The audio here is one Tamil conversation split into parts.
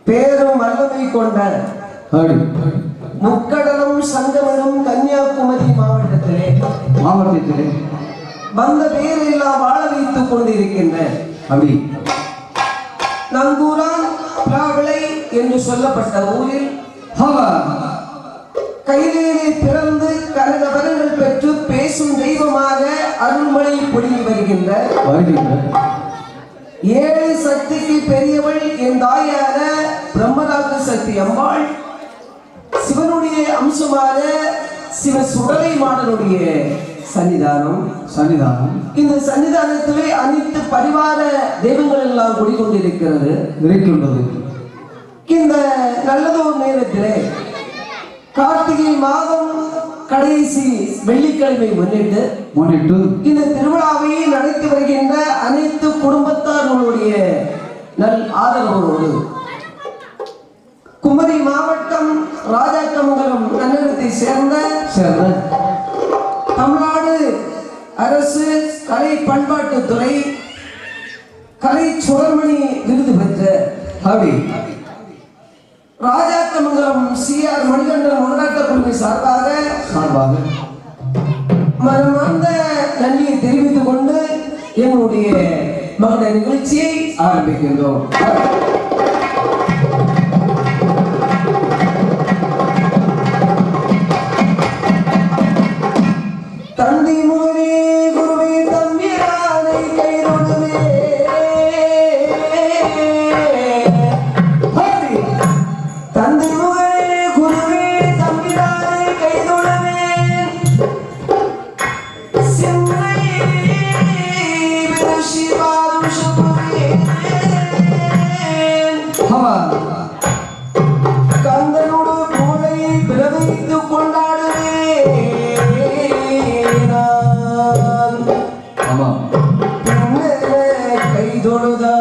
பேரும் வல்லமை கொண்ட முக்கடலும் சங்கமரும் கன்னியாகுமரி மாவட்டத்திலே வந்த பேரெல்லாம் வாழ வைத்துக் கொண்டிருக்கின்ற நங்கூரான் பிளாவிளை என்று சொல்லப்பட்ட ஊரில் கையிலே பிறந்து கனகவரங்கள் பெற்று பேசும் தெய்வமாக அருள்மழை பொழிந்து வருகின்ற 7 சக்திக்கு பெரியவள் என் தாயான பிரம்மராஜ சக்தி அம்பாள், சிவனுடைய அம்சமான சிவ சுடலை மாடனுடைய சன்னிதானம். இந்த சன்னிதானத்திலே அனைத்து பரிவார தெய்வங்கள் எல்லாம் குடிக்கொண்டிருக்கிறது. இந்த நல்லதொரு நேரத்திலே கார்த்திகை மாதம் கடைசி வெள்ளிக்கிழமை முன்னிட்டு இந்த திருவிழாவை நடத்தி வருகின்ற அனைத்து குடும்பத்தார்களுடைய நல் ஆதரவோடு குமரி மாவட்டம் ராஜாக்கமங்கலம் நகரத்தை சேர்ந்த தமிழ்நாடு அரசு கலை பண்பாட்டுத்துறை கலை சுடர்மணி விருது பெற்ற ராஜாக்கமங்கலம் சிஆர் மணிகண்டன் உள்நாட்ட குழுவை சார்பாக மனமார்ந்த நன்றியை தெரிவித்துக் கொண்டு என்னுடைய மகன நிகழ்ச்சியை ஆரம்பிக்கின்றோம். தந்தி முகனே குருவே தம்பிரானை கைதொழுவே தந்தி முகனே குருவே தம்பிரானை கைதொழுவே சிந்தை சிவாரு சுபுவே கந்தனோடு மூளை பிறவைத்து கொண்டாடுவே கைதொழுதா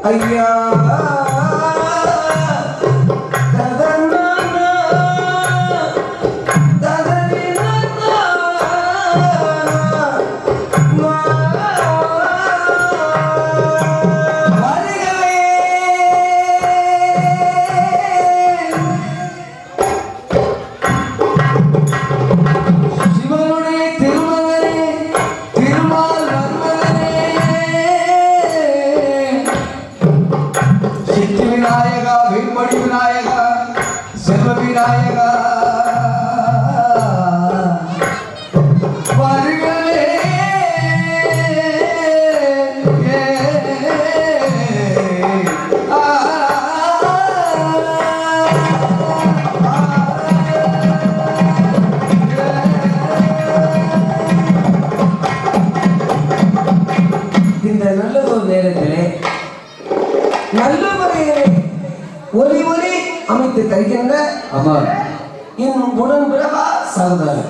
ஐயா அமைத்து தருகின்ற என் உடன்பிறவா சகோதரர்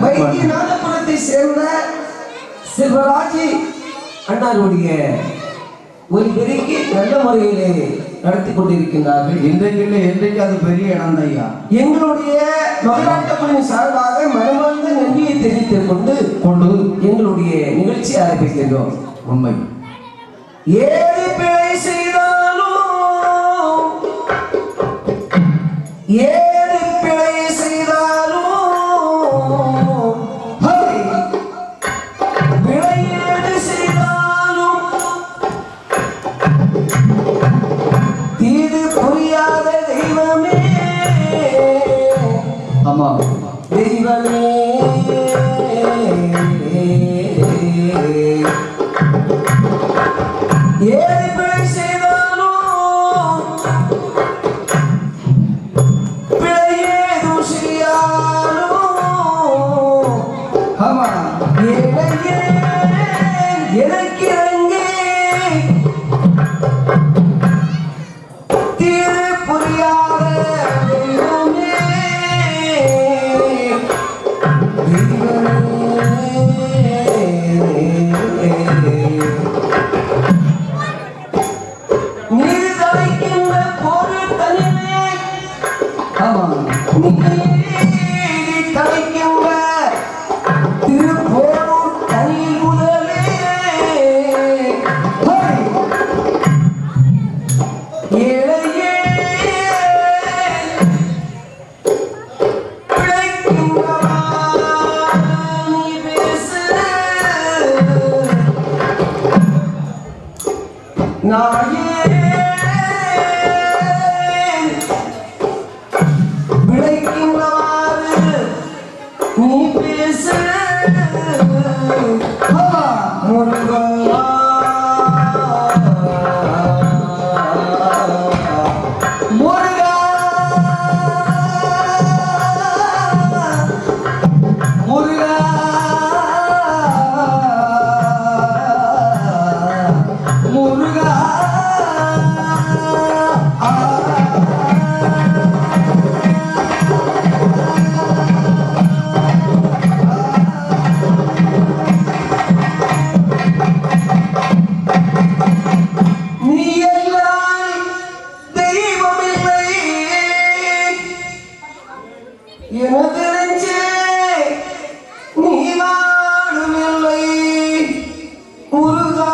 வைத்தியநாதபுரத்தை சேர்ந்த செல்வராஜி அண்ணாருடைய ஒலிபெருக்கி நல்ல முறையிலே நடத்தி கொண்டிருக்கின்றார்கள். இன்றைக்கு அது பெரிய இடம் ஐயா. எங்களுடைய மகளாட்டப்பணியின் சார்பாக மனமார்ந்த நன்றியை தெரிவித்துக் கொண்டு எங்களுடைய நிகழ்ச்சி ஆரம்பிக்கின்றோம். உண்மை ஏழு பிழை செய்தாலும் ஏழு பிழை செய்தாலும் விளையேடு செய்தாலும் ஆமா தெய்வமே ஏழு பிழை செய்தாலும் பிழையேதும் செய்யாலும் ஆமா ஏழையே எனக்கு இறங்கி தீரு புரியாத தெய்வமே நீர் தலைக்கின்ற பொருள் தனிமே ஆமா நீதி தலைக்கின்ற திருப்போரூர் தனி முதலே ஏழையே பிழைக்கின்றவா நீ பேசு நாயே விளைக்கின்றவாறு நீ பேசு முருகா முருகா முருகா முருகா நீ எல்லாம் தெய்வமில்லை எனது நெஞ்சே நீ வாழுமில்லை முருகா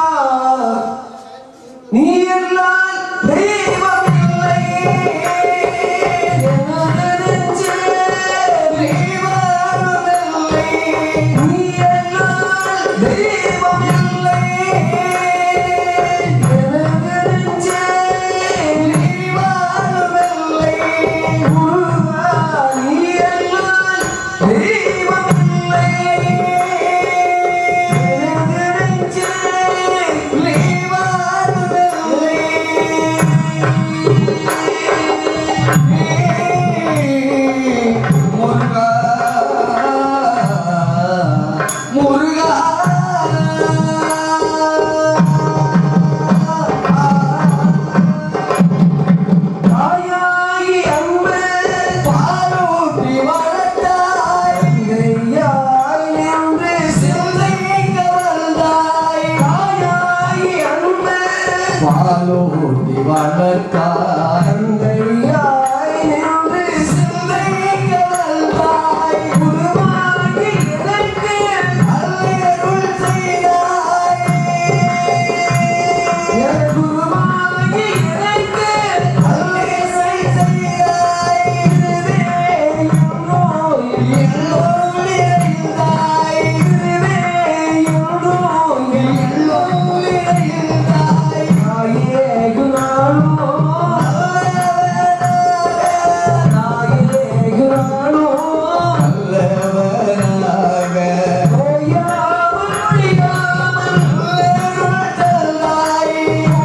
நீ எல்லாம் தெய்வமில்லை எனது நெஞ்சே நீ வாழுமில்லை நீ எல்லாம் தெய்வமில்லை முருகா முருகா தாயாகி அன்பு பாலூட்டி வளர்த்தாய் கையாய் நின்று சிந்தைக்கு வந்தாய் தாயாகி அன்பு பாலோட்டி வளர்த்தாய் கையாய் நின்று சிந்தைக்கு வந்தாய் குருவாகி எனக்கு அல்லருள் செய்தாய் என் குருவாகி எனக்கு அல்லேசை செய்தாய் இதுவே என்னோய் எல்லோரும் இருந்தாய் இதுவே என்னோய் எல்லோரும் இருந்தாய் தாயே குணாலோ தாயே குணாலோ நல்லவனாக ஓயாமல் ஒழியாமல் வேருள் தந்தாய்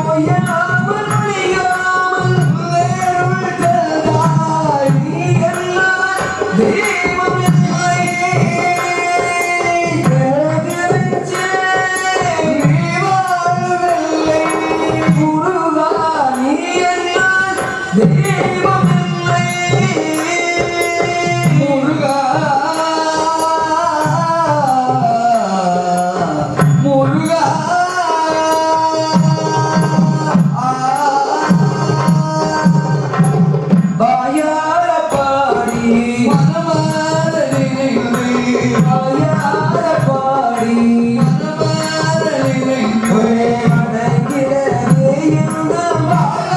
ஓயாமல் ஒழியாமல் வேருள் தந்தாய் நீ எல்லாம் தெய்வமில்லை எனது நெஞ்சே நீ வாழவில்லை முருகா நீ எல்லாம் தெய்வமில்லை முருகா முருகா வாயார பாடி மனமார நினைந்து வாயார பாடி மனமார நினைந்து ஒரே அடங்கிறது இந்த வாழ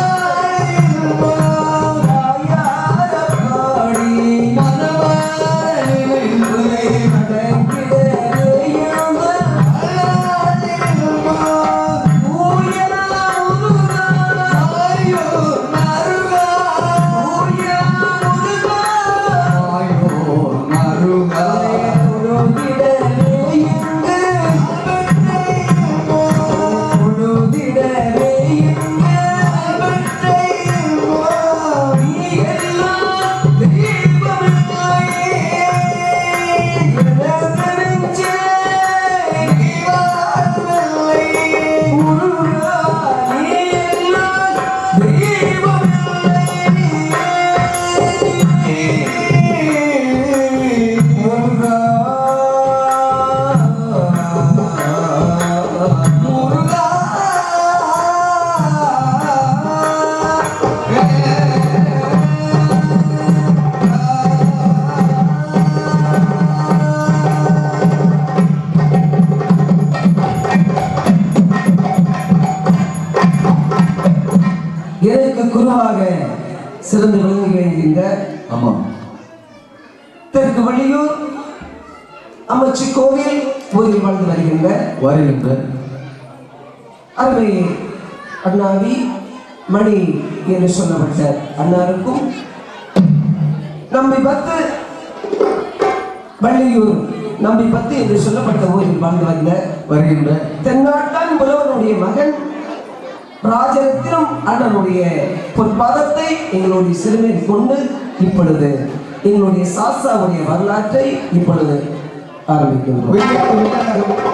எனக்கு குருவாக சிறந்து விளங்கி வருகின்ற ஆமா தெற்கு வள்ளியூர் அமைச்சு கோவில் ஊரில் வாழ்ந்து வருகின்ற அருமை அண்ணாவி மணி என்று சொல்லப்பட்ட அண்ணாருக்கும் நம்பி 10 வள்ளியூர் நம்பி 10 என்று சொல்லப்பட்ட ஊரில் வாழ்ந்து வருகின்ற தென்னாட்டான் புலவனுடைய மகன் ராஜரத்தினம் அண்ணனுடைய பொற்பாதத்தை எங்களுடைய சிறுமையில் கொண்டு இப்பொழுது எங்களுடைய சாஸ்தாவுடைய வரலாற்றை இப்பொழுது ஆரம்பிக்கின்றோம்.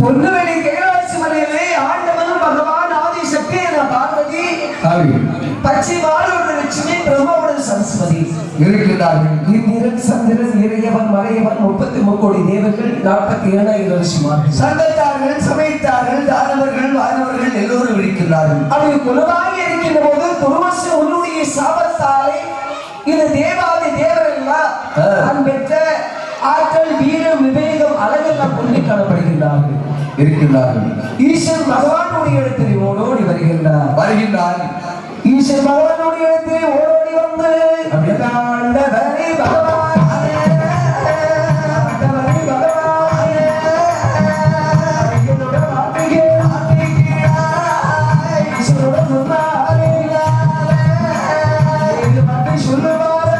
பொன்னுவெளி கைலாசி மலையிலே ஆண்டவன் பகவான் ஆதிசக்தி என பார்வதி பச்சை வாழோடு லட்சுமி பிரம்மாவுடன் சரஸ்வதி இருக்கிறார்கள். இந்திரன் சந்திரன் இறையவன் மறையவன் 33 கோடி தேவர்கள் 47,000 வருஷமார்கள். சங்கத்தார்கள், சமயத்தார்கள், தானவர்கள், வானவர்கள் எல்லோரும் இருக்கிறார்கள். அப்படி குலவாக இருக்கின்ற போது துருவச உன்னுடைய சாபத்தாலே இந்த தேவாதி தேவரெல்லாம் தான் பெற்ற ஆற்றல் வீரம் விவேகம் அழகெல்லாம் கொண்டு காணப்படுகின்றார்கள் இருக்கிறார்கள். ஈஸ்வரன் பகவானுடைய இடத்தில் ஓடோடி வருகின்றார். ஈஸ்வரன் பகவானுடைய இடத்தில் ஓடோடி வந்து ஆண்டவரே பகவானே, ஆண்டவரே பகவானே, என்னோட வார்த்தையை ஈஸ்வரோட சொன்னாரே, இது மட்டும் சொல்லுவாரே,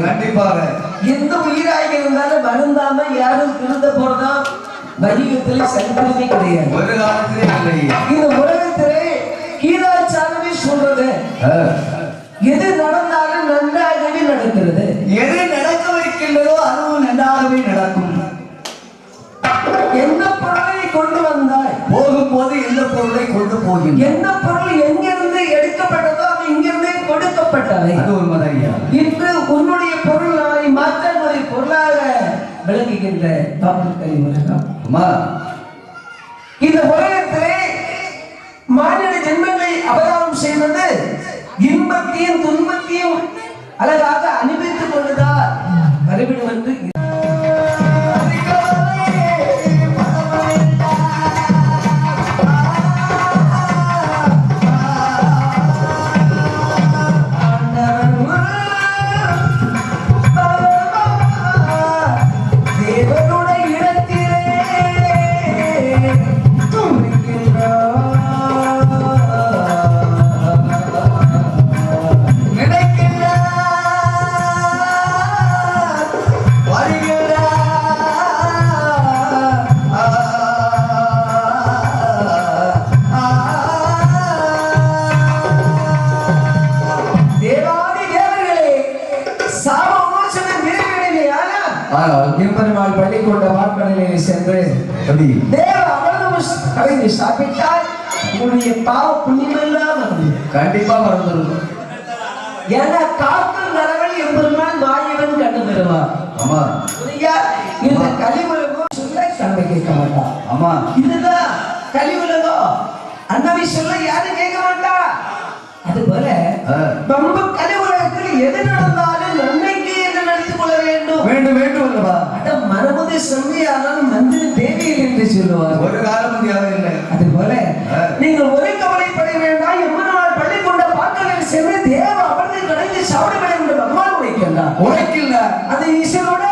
கண்டிப்பாக எந்த உயிராக இருந்தாலும் வருந்தாம யாரும் திருந்த போறதா வணிகத்தில் சரித்திரமே கிடையாது. ஒரு காலத்திலே இல்லை. இந்த உலகத்திலே கீதாச்சாரமே சொல்றது எது நடந்தாலும் நன்றாகவே நடக்கிறது. எது நடக்க வைக்கின்றதோ அதுவும் நன்றாகவே நடக்கும். எந்த பொருளை கொண்டு வந்தாய் போகும்போது எந்த பொருளை கொண்டு போகும். எந்த பொருள் எங்கிருந்து எடுக்கப்பட்டதோ அது இங்கிருந்தே கொடுக்கப்பட்டவை. அது உண்மையா? இன்று உன்னுடைய பொருள் நாளை மாற்றங்களை பொருளாக விளங்குகின்ற தாக்கல் உலகம். இந்த உலகத்திலே மாநில ஜென்மங்களை அவதாரம் செய்வது இன்பத்தையும் துன்பத்தையும் அழகாக அனுபவித்துக் கொள்வதால் வரைவிடும் என்று பள்ளிக்கூட வார்த்தையிலே சென்று தேவ அமிர்தம் கலைந்து சாப்பிட்டால் உங்களுடைய பாவ புண்ணியமெல்லாம் வந்து கண்டிப்பா மறந்துடும். ஏன்னா காத்து நரவழி எம்பெருமான் மாயவன் கண்டு பெறுவார். ஆமா, இந்த கலிவுலகம் சொல்ல கண்ணை கேட்க மாட்டான். ஆமா, இதுதான் கலிவுலகம். அண்ணாவை சொல்ல யாரும் கேட்க மாட்டா. அது போல ரொம்ப கலிவுலகத்தில் எது நடந்தாலும் நன்மைக்கு என்று நடத்திக் கொள்ள வேண்டும். வேண்டும் வேண்டும் அல்லவா? மனமுதை செம்மையானாலும் மந்திர தேவையில் என்று சொல்லுவார். ஒரு காலம் தேவையில்லை. அது போல நீங்கள் ஒரு கவலைப்பட வேண்டாம். எம்மனால் பள்ளி கொண்ட பாக்களில் சென்று தேவ அமர்ந்து கடைந்து சாப்பிட என்று பகவான் உரைக்கின்றார். உரைக்கில்ல அது ஈஸ்வரோட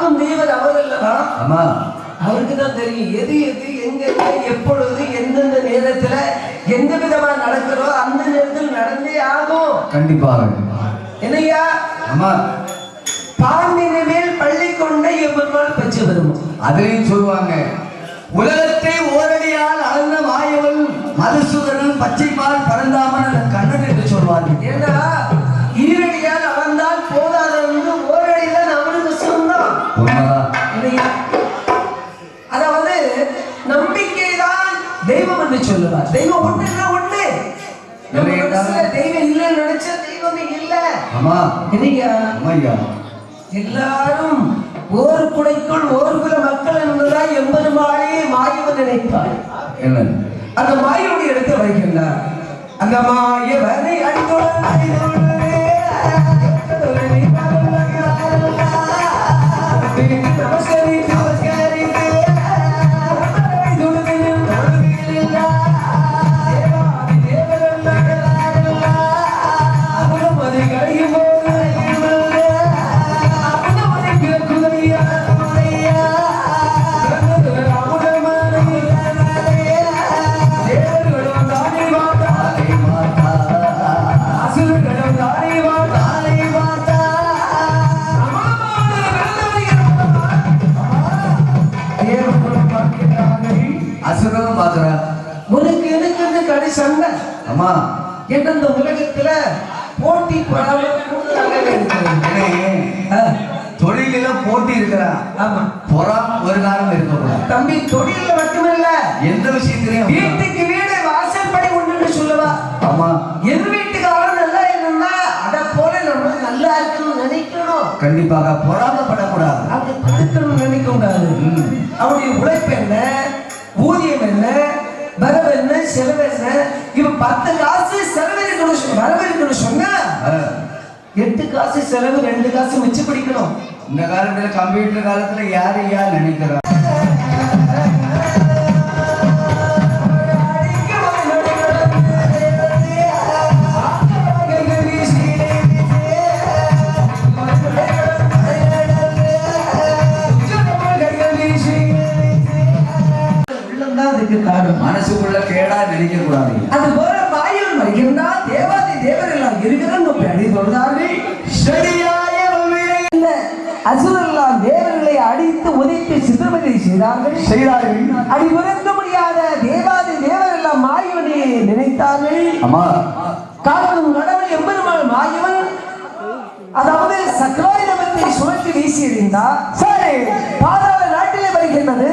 ஆதாம் தேவர் அவரெல்லாம் ஆமா அவருக்கு தான் தெரியும் எது எது எங்க எப்பொழுது எந்தெந்த நேரத்துல எந்த விதமா நடக்கிறோ அந்த நேரத்தில் நடந்தே ஆகும். கண்டிப்பாக. என்னையா ஆமா பாம்பின் மேல் பள்ளி கொண்ட எவ்வளவு பெற்று வரும். அதையும் சொல்லுவாங்க. உலகத்தை ஓரடியால் அளந்த மாயவன் மதுசூதனன் பச்சைப்பால் பரந்தாமன் கண்ணன் என்று சொல்வார்கள். ஏன்னா ஈரடியால் அளந்தால் போதாதவங்க ஓரடியில நம்மளுக்கு சொந்தம். இல்லையா? அதாவது நம்பிக்கைதான் தெய்வம் என்று சொல்லுவார். தெய்வம் ஒண்ணுன்னா ஒண்ணு. தெய்வம் இல்லைன்னு நினைச்ச தெய்வமே இல்ல. ஆமா இல்லையா? ஆமாய்யா. எல்லாரும் ஒரு குடைக்குள் ஒரு குல மக்கள் என்பதால் எம்பெருமானே மாயவன் நினைப்பார். என்ன அந்த மாயவனுடைய இடத்தை வைக்கின்றார். அந்த மாயவனை அசுரம் பாக்குறான். உனக்கு எனக்கு இந்த கடை சண்டை. ஆமா என்ற இந்த உலகத்துல போட்டி தொழில போட்டி இருக்கிறான். ஆமா பொறாம ஒரு காரணம் இருக்கக்கூடாது தம்பி. தொழில மட்டுமல்ல எந்த விஷயத்திலையும். வீட்டுக்கு வீடு வாசல்படி ஒண்ணுன்னு சொல்லுவா. ஆமா எது வீட்டுக்காரன் நல்லா இருந்தா அத போல நம்ம நல்லா இருக்கணும்னு நினைக்கணும். கண்டிப்பாக பொறாமப்படக்கூடாது. அப்படி படுக்கணும்னு நினைக்க கூடாது. அவருடைய உழைப்பு என்ன, ஊதியம் என்ன, வரவு என்ன, செலவு என்ன. இவன் 10 காசு செலவு இருக்கணும், வரவு இருக்கணும் சொன்னா 8 காசு செலவு 2 காசு மிச்சம் பிடிக்கணும். இந்த காலத்துல கம்ப்யூட்டர் காலத்துல யாரு யார் நினைக்கிறா. மனசுக்குள்ள கேடா நினைக்க கூடாது. அது போல வாயில் மறிகின்றால் தேவாதி தேவர் எல்லாம் இருக்கிறோம் அடி சொல்றார்கள். அசுரெல்லாம் தேவர்களை அடித்து உதைத்து சித்திரவதை செய்தார்கள். அடி உறக்க முடியாத தேவாதி தேவர் எல்லாம் மாயவனை நினைத்தார்கள். ஆமா காக்கும் கடவுள் எம்பெருமாள் மாயவன் அதாவது சக்கராயுதத்தை சுழற்றி வீசி எறிந்தார். சரி பாதாள நாட்டிலே வருகின்றது.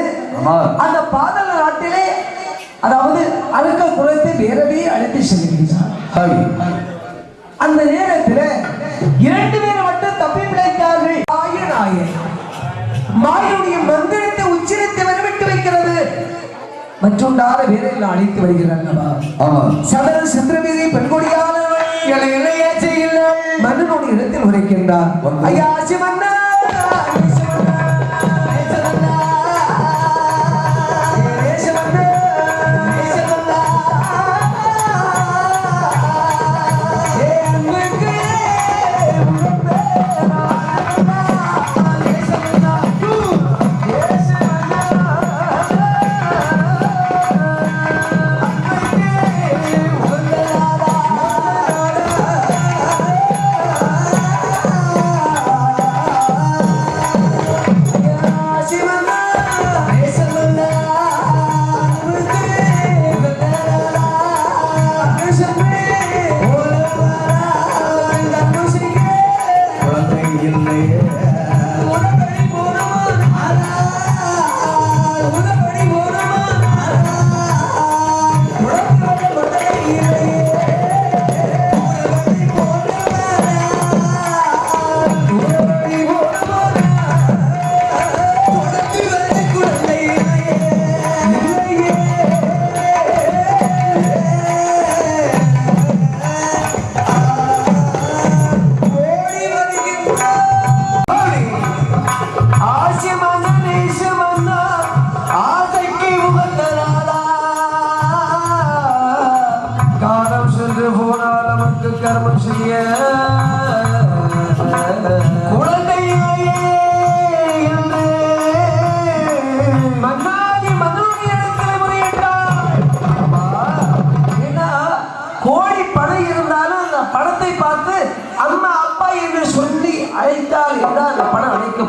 அந்த பாதாள நாட்டிலே அதாவது அழுக்க குறைத்து வேறவே அழைத்து செல்கின்றார். அந்த நேரத்தில் 2 பேர் மட்டும் தப்பி பிழைத்தார்கள். மாயனுடைய மந்திரத்தை உச்சரித்து வரவிட்டு வைக்கிறது. மற்றொன்றாக வேறையில் அழைத்து வருகிறார்கள். சதர சந்திரவீதி பெண்கொடியாளர் மன்னனுடைய இடத்தில் உரைக்கின்றார். ஐயா சிவன்னா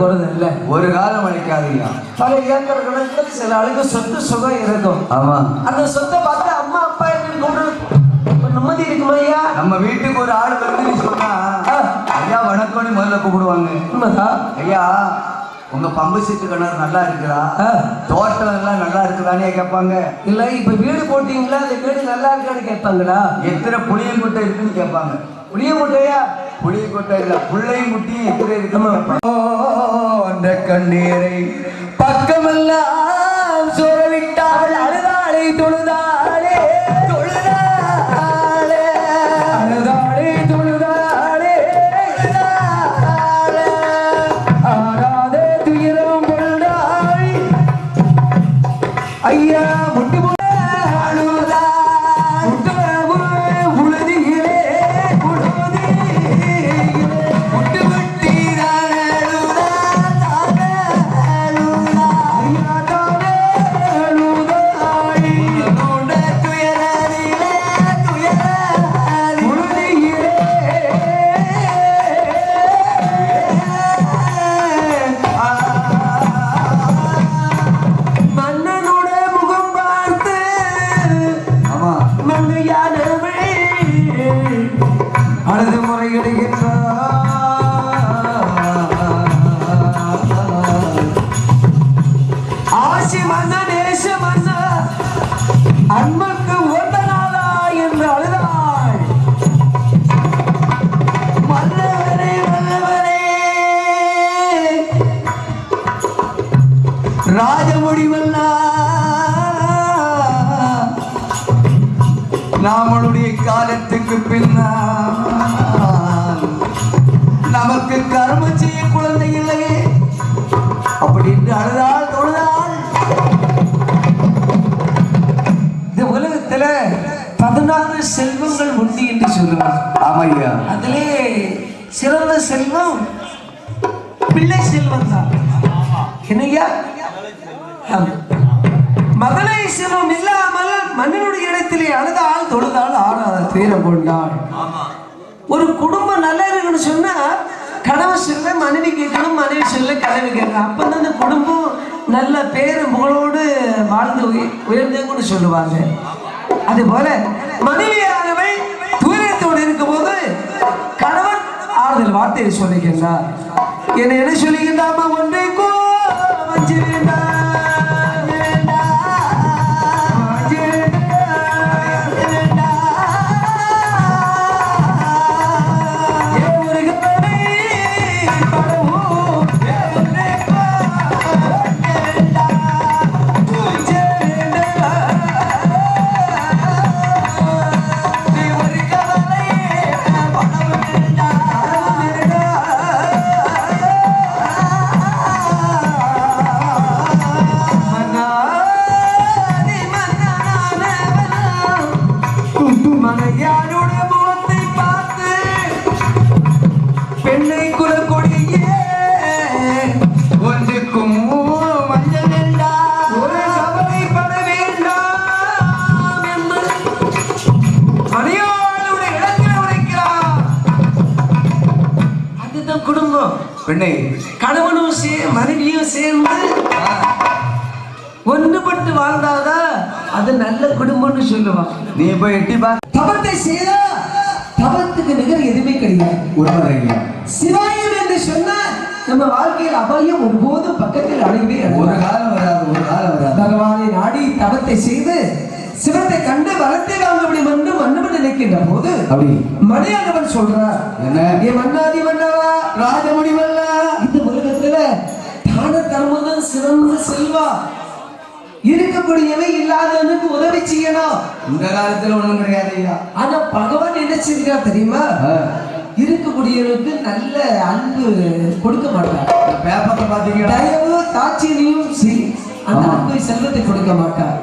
போறது இல்லை. ஒரு காலம் அழைக்காதீங்க. பல ஏக்கர் கணக்கில் சில ஆளுக்கு சொத்து சுகம் இருக்கும். ஆமா, அந்த சொத்தை பார்த்து அம்மா அப்பா நிம்மதி இருக்குமா ஐயா? நம்ம வீட்டுக்கு ஒரு ஆள் வந்து சொன்னா ஐயா வணக்கம்னு முதல்ல கூப்பிடுவாங்க. உண்மைதான் ஐயா, உங்க பம்பு சீட்டு கிணறு நல்லா இருக்குதா, தோட்டம் எல்லாம் நல்லா இருக்குதானே கேட்பாங்க. இல்ல இப்ப வீடு போட்டீங்களா, அந்த வீடு நல்லா இருக்கான்னு கேட்பாங்களா? எத்தனை புளியங்குட்டை இருக்குன்னு கேட்பாங்க. புளியங்குட்டையா? புளியங்குட்டை இல்ல, புள்ளையும் குட்டியும் எத்தனை இருக்குன்னு அந்த கண்ணீரை பக்கமெல்லாம் சோரவிட்டால் அழுதாளே தொழுதாளே தொழுதாளே அழுதாளே தொழுதாளே ஆராதே துயரம் கொண்டாய் ஐயா முட்டு அழுதா அன்புக்கு ஒத்த நாளா என்று அழுதாள். வல்லவரே வல்லவரே ராஜமுடிவல்லா, நம்மளுடைய காலத்துக்கு பின்னால் நமக்கு கர்மம் செய்ய குழந்தை இல்லையே அப்படி என்று அழுதாள் தொழுதாள். இந்த உலகத்துல 16 செல்வங்கள் உண்டு என்று சொல்லுவாங்க. ஆமையா, அதிலே சிறந்த செல்வம் பிள்ளை செல்வம் தான். என்னையா? மகளை செல்வம் இல்லாமல் மண்ணினுடைய இடத்திலே அழுதாள் தொழுதாள் ஆடாத துயரம் கொண்டாள். ஒரு குடும்பம் நல்லா இருக்குன்னு சொன்னா கணவன் செல்ல மனைவி கேட்கணும், மனைவி செல்ல கனவு கேட்கணும். அப்பதான் அந்த குடும்பம் நல்ல பேரு புகழோடு வாழ்ந்து உயர்ந்தேன்னு சொல்லுவாங்க. அது போல மனைவியானவை துயரத்தோடு இருக்கும் போது கணவன் ஆறுதல் வார்த்தையை சொல்லுகின்றார். என்ன சொல்லுகின்றாமா? ஒன்றை கணவனும் மனைவியும் சேர்ந்து ஒன்றுபட்டு வாழ்ந்தாதான் அது நல்ல குடும்பம்னு சொல்லுவாங்க. நீ போய் எட்டி பார். தவத்தை செய்த தவத்துக்கு நிகர் எதுவுமே கிடையாது. சிவாயம் என்று சொன்ன நம்ம வாழ்க்கையில் அபாயம் ஒருபோதும் பக்கத்தில் அடையவே ஒரு காலம் வராது, ஒரு காலம் வராது. பகவானை நாடி தவத்தை செய்து சிவத்தை கண்டு வளர்த்தை வாங்க முடியும் என்று மன்னவன் நினைக்கின்ற போது மணியானவன் சொல்றார், என்ன ஏ மன்னாதி மன்னவா ராஜமுடிவல்ல, இந்த உலகத்துல தான தர்மம் தான் சிறந்த செல்வா. இருக்கக்கூடியவை இல்லாதவனுக்கு உதவி செய்யணும். இந்த காலத்துல ஒண்ணும் கிடையாது. ஆனா பகவான் என்ன செய்கிறார் தெரியுமா? இருக்கக்கூடியவனுக்கு நல்ல அன்பு கொடுக்க மாட்டார். பேப்பரை பாத்தீங்கன்னா தயவு தாட்சியையும் அந்த அன்பை செல்வத்தை கொடுக்க மாட்டார்.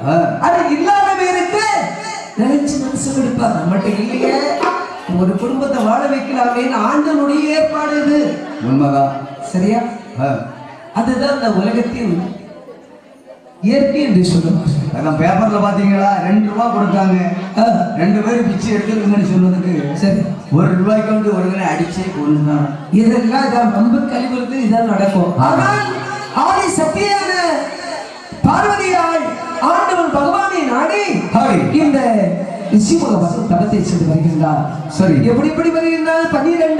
அது இல்லாதவருக்கு நினைச்சு மனசு கொடுப்பார். நம்மகிட்ட இல்லையே, ஒரு குடும்பத்தை வாழ வைக்கலாமே ஆண்டனுடைய ஏற்பாடு இது. உண்மைதான். சரியா? அதுதான் இந்த உலகத்தின் இயற்கை என்று சொல்லுவார்கள். அதான் பேப்பர்ல பாத்தீங்களா 2 ரூபா கொடுத்தாங்க, 2 பேரும் பிச்சை எடுத்துருங்கன்னு சொன்னதுக்கு சரி 1 ரூபாய்க்கு வந்து ஒருவனை அடிச்சே கொண்டுதான். இதெல்லாம் இதான் நம்ப கழிவுறது இதான் நடக்கும். ஆனால் ஆதி சத்தியான பார்வதியால் ஆண்டவன் பகவானை நாடி இந்த ரிஷிமுக தவத்தை செய்து வருகின்றார். சரி, எப்படி வருகின்றார்? 12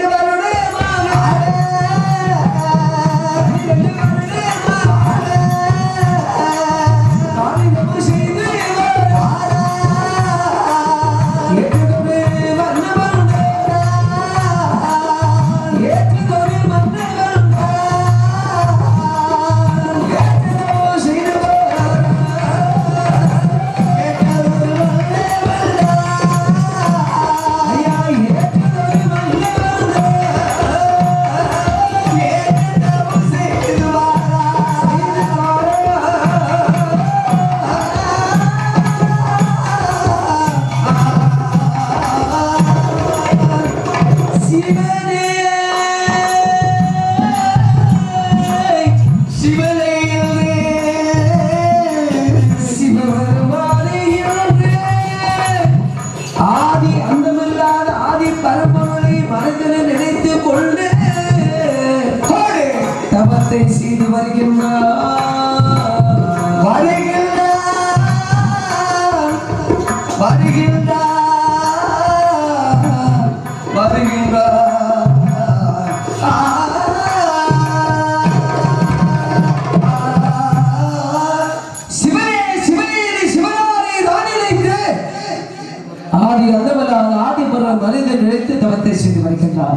செய்து வருகின்றார்.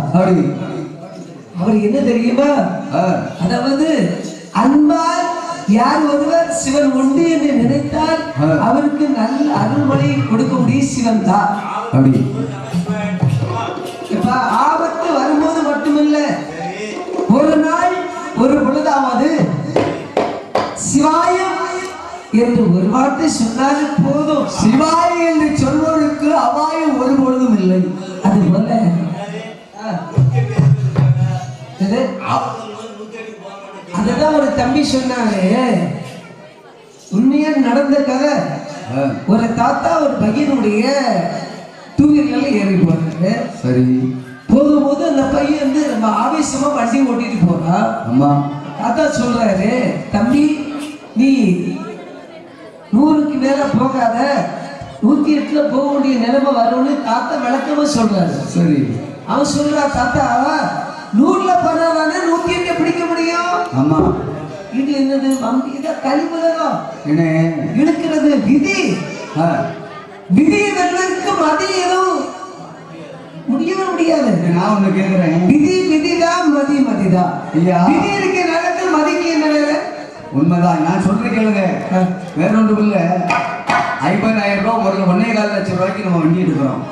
அவர் என்ன தெரியுமா? அதாவது அன்பால் யார் ஒருவர் சிவன் உண்டு என்று நினைத்தால் அவருக்கு நல்ல அருள்மொழி கொடுக்க முடியும் சிவன் தான். இப்ப ஆபத்து வரும்போது மட்டுமில்ல, ஒரு நாள் ஒரு பொழுதாவது சிவாயம் என்று ஒரு வார்த்தை சொன்னாலும் போதும். சிவாய என்று சொல்வதற்கு அபாயம் ஒரு பொழுதும் இல்லை. அது போல அதுதான் ஒரு தம்பி சொன்னாரு. உண்மையா நடந்த கதை. ஒரு தாத்தா ஒரு பையனுடைய டூவீலர்ல ஏறி போறாரு. சரி, போகும்போது அந்த பையன் வந்து ரொம்ப ஆவேசமா வண்டி ஓட்டிட்டு போறா. அம்மா தாத்தா சொல்றாரு, தம்பி நீ 100க்கு மேல போகாத, 108ல போக வேண்டிய நிலைமை வரும்னு தாத்தா விளக்கமா சொல்றாரு. சரி, அவன் சொல்றா, தாத்தா 100ல போனாதானே 108 பிடிக்க முடியும். ஆமா, இது என்னது இத கழிவுலகம் என்ன இழுக்கிறது விதி. விதி வெள்ளருக்கு மதி எதுவும் முடியவே முடியாது. நான் ஒண்ணு கேக்குறேன், விதி விதிதான், மதி மதிதான். விதி இருக்க நேரத்தில் மதிக்கு என்ன வேலை? உண்மைதான். நான் சொல்றேன் கேளுங்க, வேற ஒன்றும் இல்ல. 50,000 ரூபாய் ஒரு 1.25 லட்சம் ரூபாய்க்கு நம்ம வண்டி எடுக்கிறோம்.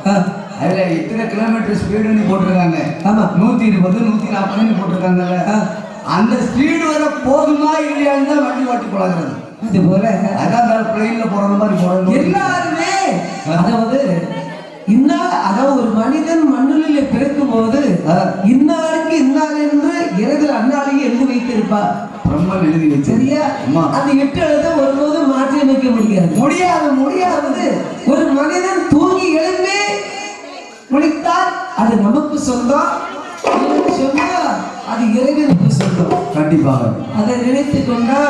அதுல இத்தனை கிலோமீட்டர் ஸ்பீடுன்னு போட்டிருக்காங்க. ஆமா, 120 140 போட்டிருக்காங்கல்ல. அந்த ஸ்பீடு வர போகுமா இல்லையான்னு தான் வண்டி ஓட்டி பழகிறது. இது போல அதான் பிளெயின்ல போறது மாதிரி போறது. எல்லாருமே அதாவது அதாவது ஒரு மனிதன் மண்ணிலே பிறக்கும் போது இன்னாருக்கு இன்னார் என்று இறைதல் அன்னாலையும் எழுதி வைத்திருப்பார். பிரம்மன் எழுதி வச்சு. சரியா? அந்த 8 எழுத ஒருபோது மாற்றி அமைக்க முடியாது. முடியாது. ஒரு மனிதன் தூங்கி எழும்பி முடித்தால் அது நமக்கு சொந்தம், சொன்னா அது இறைவனுக்கு சொந்தம். கண்டிப்பாக அதை நினைத்து கொண்டா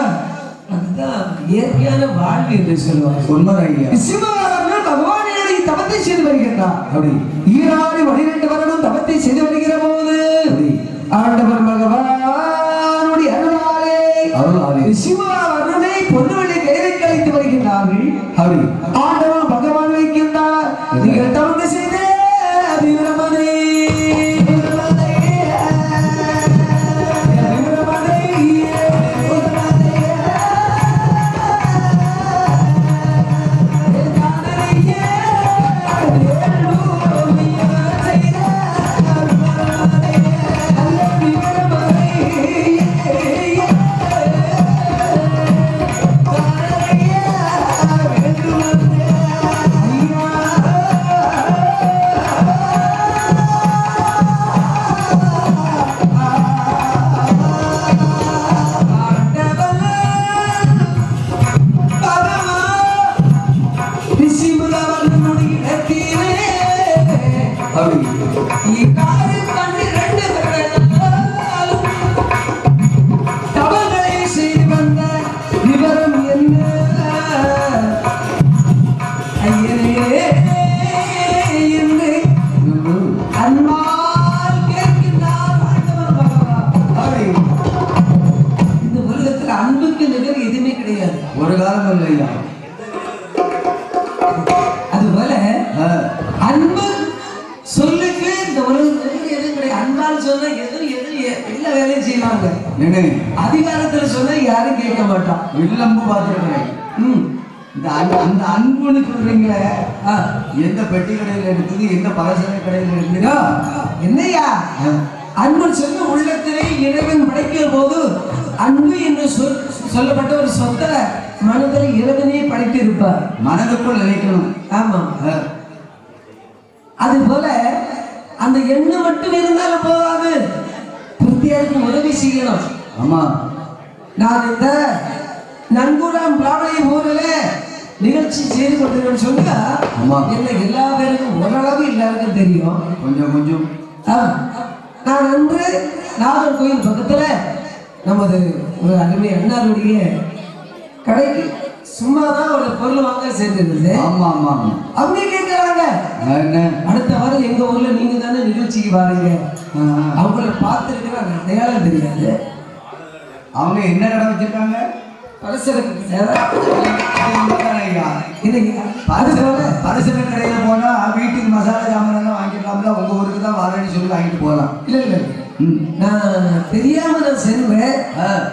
அதுதான் இயற்கையான வாழ்வு என்று சொல்லுவார். உண்மைதான். சிவபெருமான் பகவானுடைய தவத்தை செய்து வருகின்றார். அப்படி 12 வருடம் தவத்தை செய்து வருகிற போது ஆண்டவர் பகவானுடைய அருளாலே சிவபெருமானை பொன்னுவனை கைதை கழித்து வருகின்றார்கள். அப்படி ஆண்டவர் பகவான் வைக்கின்றார். நீங்கள் தவத்தை செய்து அதிரமனை நிகர் எதுவுமே கிடையாது. ஒரு காலம் இல்லையா. அதுபோல அன்பு சொல்லுக்கு இந்த உலகத்துக்கு எதுவும் கிடையாது. அன்பால் சொன்னா எதுவும் எல்லா வேலையும் செய்வாங்க. அதிகாரத்துல சொன்னா யாரும் கேட்க மாட்டான். வில்லம்பு பார்த்துருக்கிறேன். அந்த அன்புன்னு சொல்றீங்களே, எந்த பெட்டி கடையில் இருக்குது, எந்த பலசர கடையில் இருக்குதோ என்னையா அன்பு சொல்லி உள்ளத்திலே இறைவன் படைக்கிற போது அன்பு என்று சொல்லப்பட்ட ஒரு சொத்தை மனதில் இறைவனே படைத்து இருப்பார். மனதுக்குள் நினைக்கணும். ஆமா. அது போல அந்த எண்ணம் மட்டும் இருந்தாலும் போகாது, திருப்தியாருக்கு உதவி செய்யணும். ஆமா. நான் இந்த நன்கூடாம் பிராமணிய ஊரில் நிகழ்ச்சி செய்து கொண்டிருக்கேன்னு சொன்னா என்ன எல்லா பேருக்கும் ஓரளவு எல்லாருக்கும் தெரியும். கொஞ்சம் கொஞ்சம். நான் அன்று நாகர்கோயில் பக்கத்துல நமது ஒரு அருமை அண்ணாருடைய கடைக்கு சும்மாதான் ஒரு பொருள் வாங்க சேர்ந்துருந்தது. ஆமா ஆமா. அவங்க கேட்கிறாங்க, அடுத்த வாரம் எங்க ஊர்ல நீங்க தானே நிகழ்ச்சிக்கு வாரீங்க, அவங்கள பார்த்துருக்கிறாங்க, அடையாளம் தெரியாது. அவங்க என்ன கடை வச்சிருக்காங்க? பலசரக்கு கடையில போனா வீட்டுக்கு மசாலா ஜாமான் வாங்கிக்கலாம்ல, உங்க ஊருக்கு தான் வரேன்னு சொல்லி வாங்கிட்டு போகலாம். இல்ல இல்ல, நான் தெரியாம நான் செல்வேன்.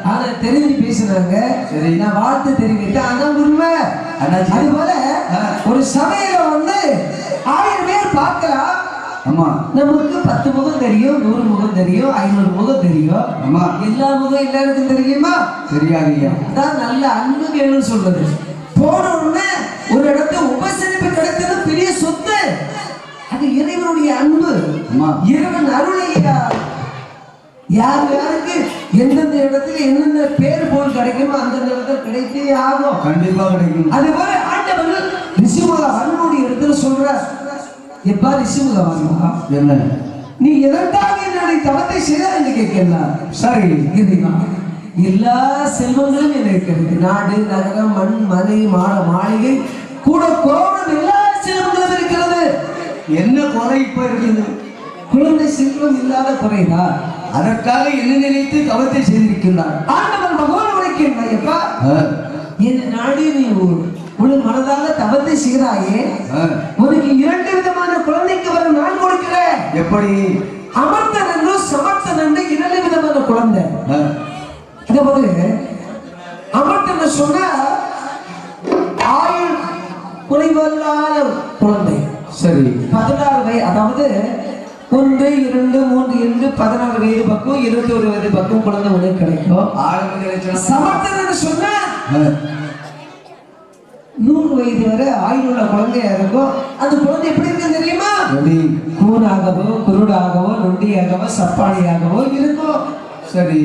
ஆனா தெரிஞ்சு பேசுனாங்க, சரி நான் வாழ்த்து தெரிவித்தேன். ஆனா உண்மை. அது போல ஒரு சபையில வந்து 1000 பேர் பார்க்கலாம். ஆமா. நமக்கு 10 முகம் தெரியும், 100 முகம் தெரியும், 500 முகம் தெரியும். ஆமா. எல்லா முகம் எல்லாருக்கும் தெரியுமா? தெரியாதீங்க. அதான் நல்ல அன்பு வேணும்னு சொல்றது. போன உடனே ஒரு இடத்துல உபசரிப்பு கிடைக்கிறது பெரிய சொத்து. அது இறைவனுடைய அன்பு. இறைவன் அருளையா யார் யாருக்கு எந்தெந்த இடத்துல என்னென்ன பேர் போல் கிடைக்குமோ அந்த இடத்துல கிடைத்தே ஆகும். கண்டிப்பா கிடைக்கும். அது போல ஆண்டவர்கள் ரிஷிமுக அன்புடைய இடத்துல சொல்ற, எப்பா ரிஷிமுக வாங்க என்ன நீ எதற்காக என்னுடைய தவத்தை செய்த என்று கேட்கலாம். சரி இதுவா எல்லா செல்வங்களும் எனக்கு இருக்கு. நாடு நகரம் மண் மனை மாளிகை கூட கோணம் எல்லா செல்வங்களும் இருக்கிறது. என்ன குறை இப்ப இருக்குது? குழந்தை செல்வம் இல்லாத குறைதா? அதற்காக என்ன நினைத்து தவத்தை செய்திருக்கிறார் ஆண்டவன் பகவான் உரைக்கின்றாயப்பா, என் நாடு நீ உன் மனதால தவத்தை செய்கிறாயே, உனக்கு 2 விதமான குழந்தைக்கு வர நான் கொடுக்கிறேன். எப்படி? அமர்த்தன் என்று சமர்த்தன் என்று 2 விதமான குழந்தை. அதாவது அமர்த்தன் சொன்னா ஆயுள் குறைவல்லாத குழந்தை. சரி. 16 வயது, அதாவது 1, 2, 3 என்று 16 வயது பக்கம் 21 வயது பக்கம் குழந்தை உனக்கு கிடைக்கும். சமர்த்தன் சொன்னா 100 வயது வரை ஆயுள் உள்ள குழந்தையா இருக்கும். அந்த குழந்தை எப்படி இருக்கு தெரியுமா? கூனாகவோ குருடாகவோ நொண்டியாகவோ சப்பாடியாகவோ இருக்கும். சரி.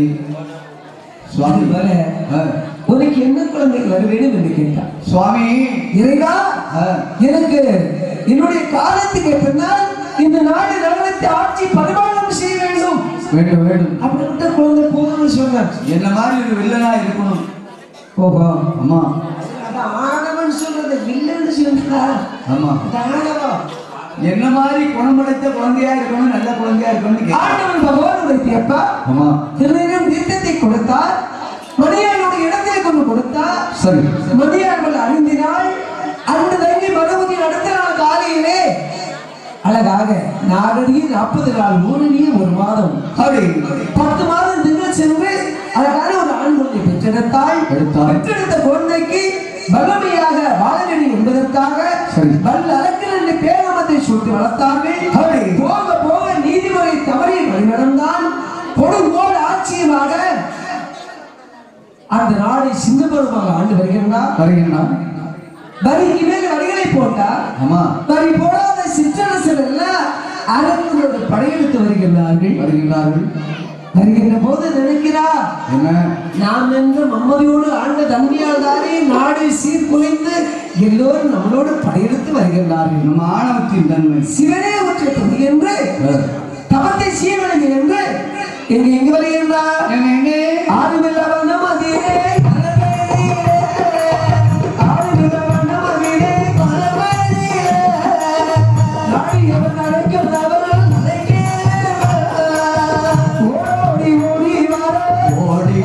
சுவாமி வர உனக்கு என்ன குழந்தைக்கு வர வேண்டும் என்று கேட்டான். சுவாமி, இறைவா எனக்கு என்னுடைய காலத்துக்கு பின்னால் இந்த நாடு நகரத்தை ஆட்சி பரிமாணம் செய்ய வேண்டும். வேண்டும் வேண்டும். அப்படிப்பட்ட குழந்தை போதும்னு சொன்னார். என்ன மாதிரி ஒரு வில்லனா இருக்கணும். ஓஹோ. ஆமா. ஆணவன் சொல்றது வில்லன்னு சொல்றா. ஆமா. ஆணவம் என்ன மாதிரி குணமடைத்த குழந்தையா இருக்கணும், நல்ல குழந்தையா இருக்கணும். ஆண்டவன் பகவான் உரைத்தியப்பா. ஆமா. திருநீரும் தீர்த்தத்தை கொடுத்தார், மணியாளுடைய இடத்தை கொண்டு கொடுத்தார். சரி. மணியாள் அறிந்தினால் அன்று தங்கி மறுபடி அடுத்த நாள் காலையிலே அழகாக 4 40 நாள் 1 மாதம் 10 மாதம் திங்கள் சென்று அழகான ஒரு ஆண் குழந்தை பெற்றெடுத்தாள். பெற்றெடுத்த குழந்தைக்கு வல்லமையாக வாழ வேண்டும் என்பதற்காக வல்ல அரக்கன் பேரமத்தை சுட்டி வளர்த்தார்கள். போக போக நீதிமுறை தவறி வழிநடந்தான். கொடுங்கோல் ஆட்சியமாக அந்த நாடு சிங்கப்பெருமாக ஆண்டு வருகின்றார். வரிக்கு மேல் வரிகளை போட்டார். வரி போடாத சிற்றரசர் எல்லாம் அரசோட படையெடுத்து வருகின்றார்கள். வருகின்ற போது நினைக்கிறார், நாம் என்று மம்மதியோடு ஆண்ட தம்பியால் தானே நாடு சீர்குலைந்து எல்லோரும் நம்மளோடு படையெடுத்து வருகின்றார்கள். நம்ம ஆணவத்தின் தன்மை சிவனே ஒற்றை தொகுதி என்று தவத்தை சீவனி என்று எங்கு வருகின்றார். ஆறுமில்லவனம் அதே ஓடி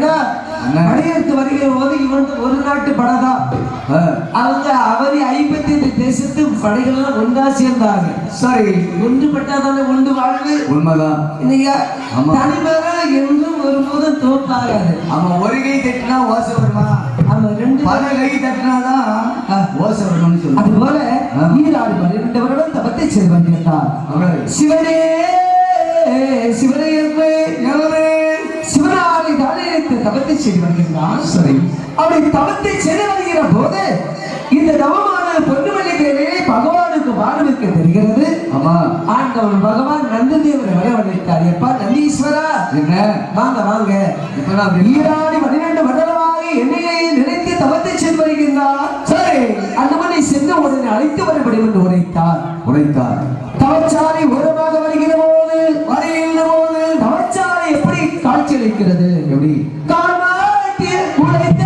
ஐயா படையெடுத்து வருகிற போது இவன் ஒரு நாட்டு படதா அவங்க அவரி 55 தேசத்து படைகள்லாம் ஒன்றா சேர்ந்தாங்க. சரி, ஒன்றுபட்டாதானே ஒன்று வாழ்வு. உண்மைதான் இல்லையா? தனிமரா என்றும் ஒரு போதும் தோற்றாகாது. அவன் ஒரு கை தட்டினா ஓசை வருமா? அவன் ரெண்டு பல கை தட்டினாதான் ஓசை வரும்னு சொல்லு. அது போல ஈராடு 12 வருடம் தபத்தை செய்வான் கேட்டார். சிவனே சிவனே என்று சிவனாரை தானே தபத்தை செய்து வருகின்றான். சரி, அப்படி தவத்தை செய்து வருகிற போது இந்த தவமான பொன்னுமல்லிகளே பகவானுக்கு வாழ்வுக்கு தெரிகிறது. ஆமா, ஆண்டவன் பகவான் நந்ததேவரை வரவழைத்தார். எப்பா நந்தீஸ்வரா, என்ன வாங்க வாங்க. இப்பதான் ஈராடி 12 மண்டலமாக என்னையே நினைத்து தவத்தை செய்து வருகின்றார். சரி, அந்தமனை சென்று உடனே அழைத்து வரப்படும் என்று உரைத்தார். தவச்சாலை ஓரமாக வருகிற போது தவச்சாலை எப்படி காட்சி அளிக்கிறது? எப்படி? காமாட்டில் உழைத்த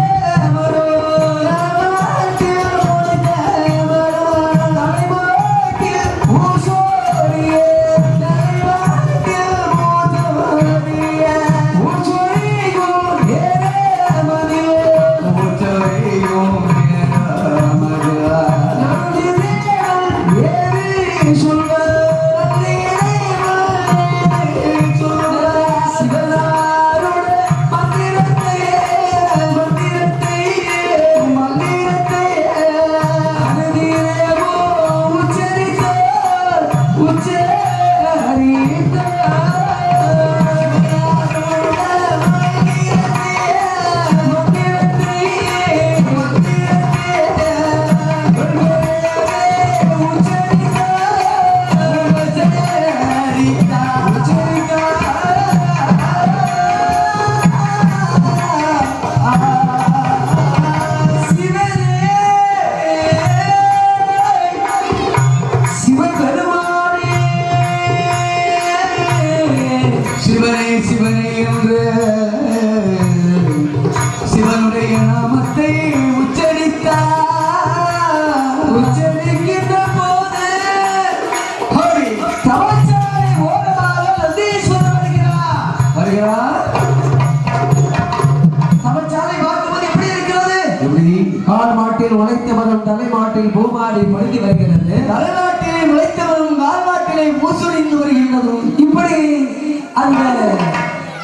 சிவனுடைய நாமத்தை உச்சரிக்கின்ற போது தவச்சாலை ஓரமாக நந்தீஸ்வரர் வருகிறார். தவச்சாலை பார்க்கும்போது எப்படி இருக்கிறது? எப்படி? கால் மாட்டில் உழைத்தவனும் தலைமாட்டில் பூமாடி படுத்தி வருகிறது. தலைநாட்டிலே உழைத்தவனும் கால் நாட்டிலே பூசொடிந்து வருகின்றதும் இப்படி அந்த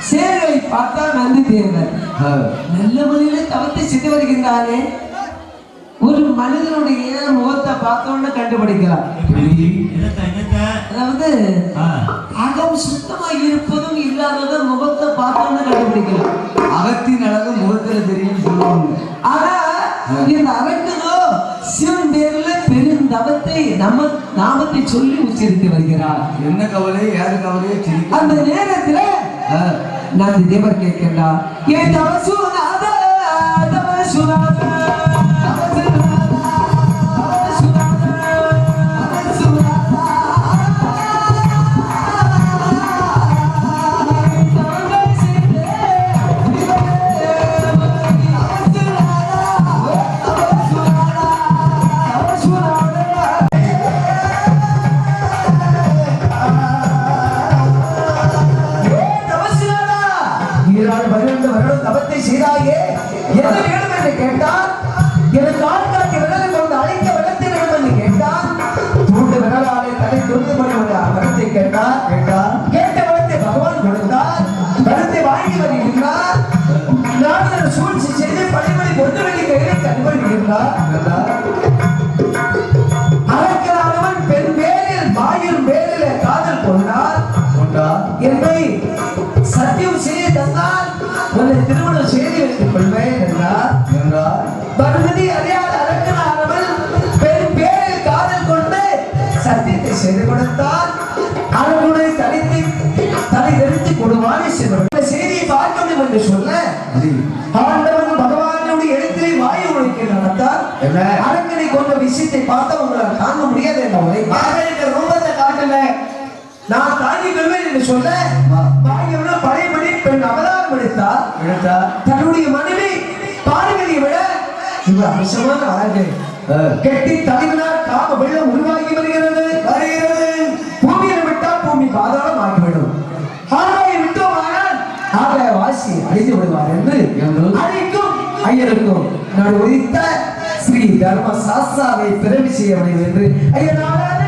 செயல்களை பார்த்தா நந்தி தேவர் நல்ல முறையில தவத்தை செய்து வருகின்றாரே. ஒரு மனிதனுடைய முகத்தை பார்த்தோன்னு கண்டுபிடிக்கலாம். அதாவது அகம் சுத்தமாக இருப்பதும் இல்லாததும் முகத்தை பார்த்தோன்னு கண்டுபிடிக்கலாம். அகத்தின் அழகு முகத்துல தெரியும் சொல்லுவாங்க. ஆனா இந்த அரக்கனோ சிவன் பேர்ல பெருந்தவத்தை நாமத்தை சொல்லி உச்சரித்து வருகிறார். என்ன கவலை, யாரு கவலையோ சரி. அந்த நேரத்துல நந்தி தேவர் கேட்கின்றார், ஏ தவசுநாத தவசுநாத தவத்தை செய்தாயே என்ன வேணும் என்று கேட்டார். எனக்கு ஆட்காட்டி விரலை கொண்டு அழைக்க விடத்தை வேணும் என்று கேட்டார். மூன்று விரலாலே தலை தொண்டு வரத்தை கேட்டார். கேட்ட விடத்தை பகவான் கொடுத்தார். விடத்தை வாங்கி வருகின்றார். நாடுகள் சூழ்ச்சி செய்து பணிமணி கொண்டு வெளி கையை கண்படுகின்றார். அரக்கனானவன் பெண் பேரில் வாயில் பேரிலே காதல் கொண்டார். என்னை சத்தியம் செய்ய தந்தால் உன்னை திருமணம் செய்து வைத்துக் கொள்வேன் என்றார். பகவதி அறியாத அரக்கனானவள் பெண் பேரில் காதல் கொண்டு சத்தியத்தை செய்து கொடுத்தால் அவர்களுடைய தலை தெரித்து கொடுவானே செய்வார். செய்தியை பார்க்க வேண்டும் என்று சொல்ல ஆண்டவன் பகவானுடைய இடத்திலே வாயு உழைக்க நடத்தார். அரக்கனை கொண்ட விஷயத்தை பார்த்தா உங்களால் தாங்க முடியாது என்ற ரூபத்தை காட்டல நான் தாங்கி கொள்வேன் என்று சொல்ல வாயுன பழையபடி பெண் அவதாரம் எடுத்தார். தன்னுடைய மனைவி பார்வதியை விட இவர் அவசரமான அழகு கெட்டி தலைவனால் காம வெள்ளம் உருவாகி வருகிறது. பூமியை விட்டால் பூமி பாதாளம் ஆகிவிடும். ஆகாயை விட்டோமானால் ஆகாய வாசி அழிந்து விடுவார் என்று அனைக்கும் ஐயருக்கும் நான் உதித்த ஸ்ரீ தர்ம சாஸ்தாவை பிறவி செய்ய வேண்டும் என்று ஐயனாரே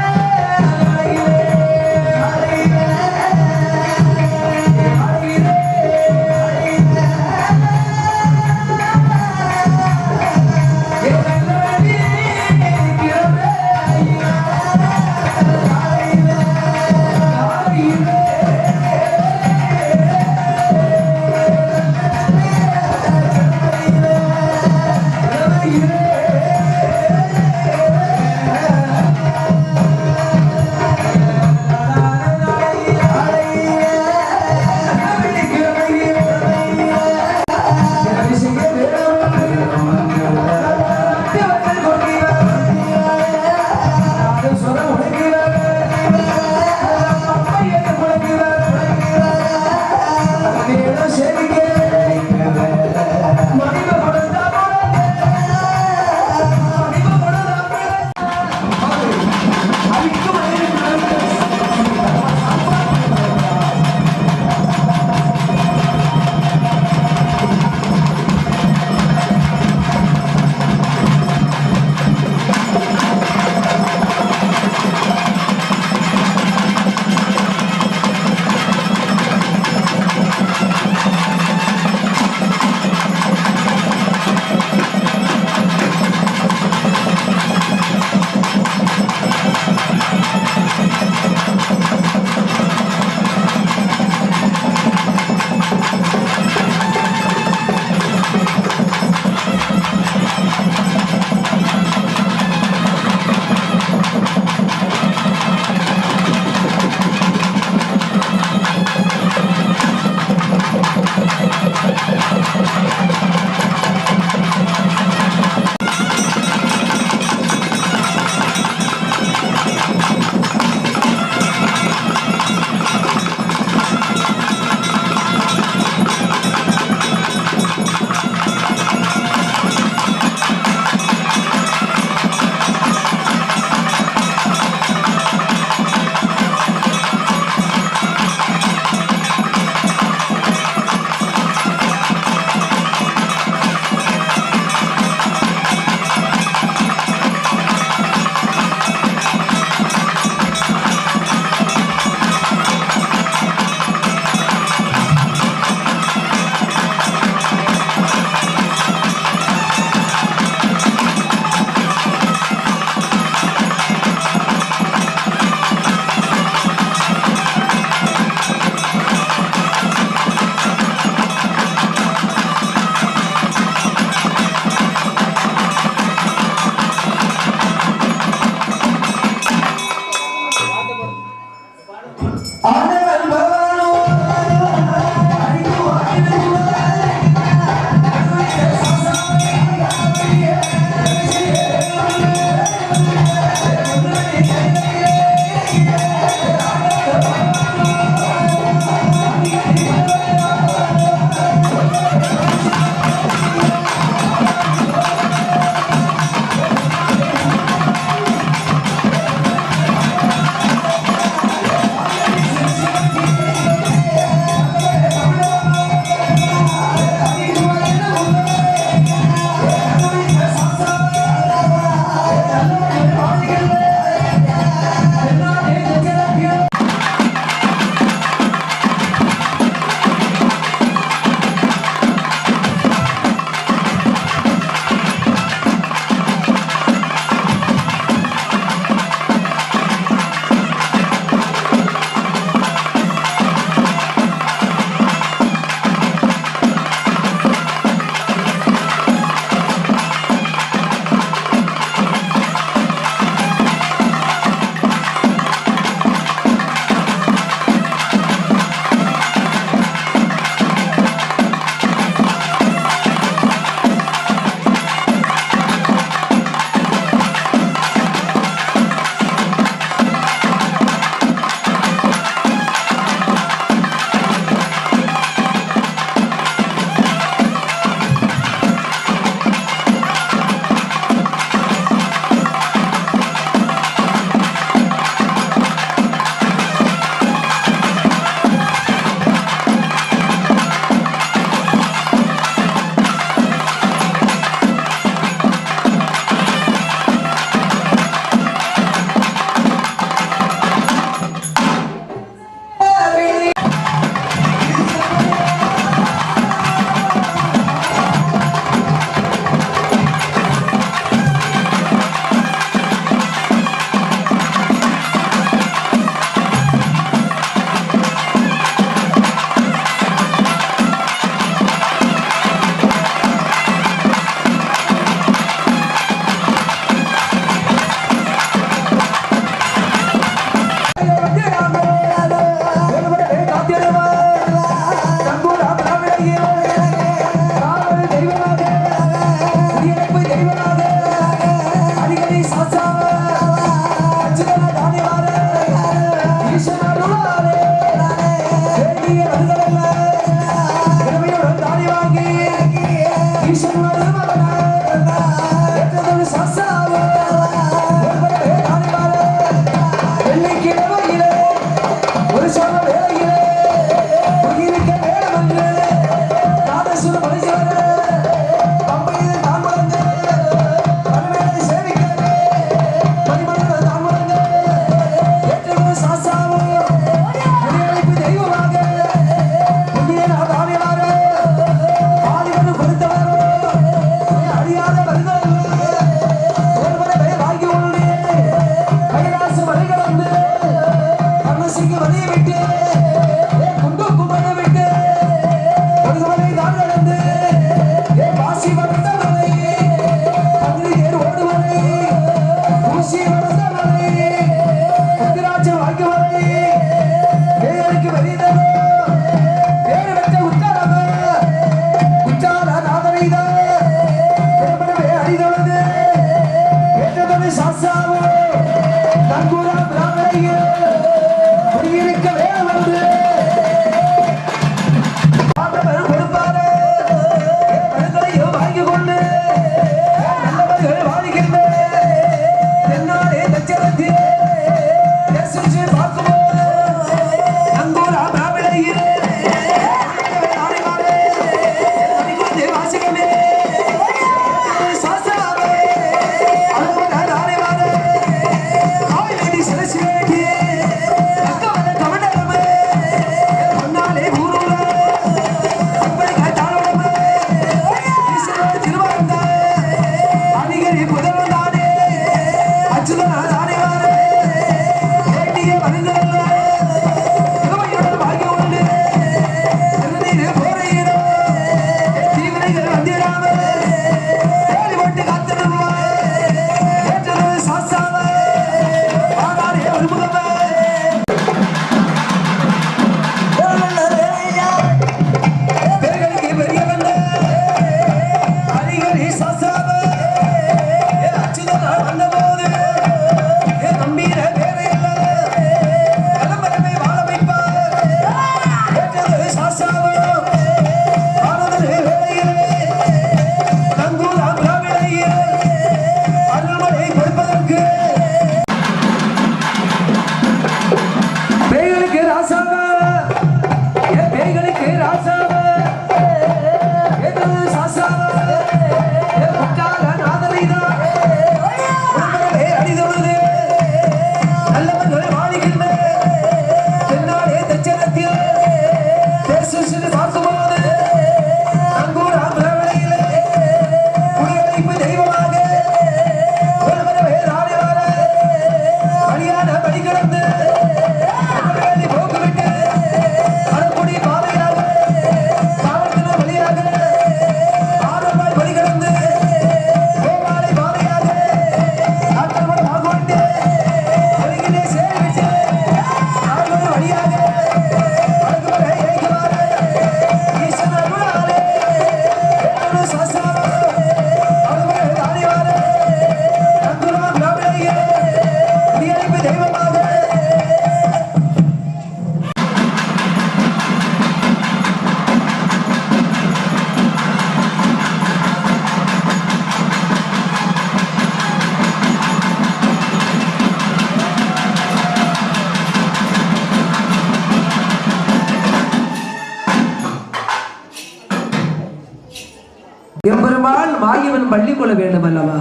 எம்பெருமாள் மாயவன் பள்ளி கொள்ள வேண்டும் அல்லவா?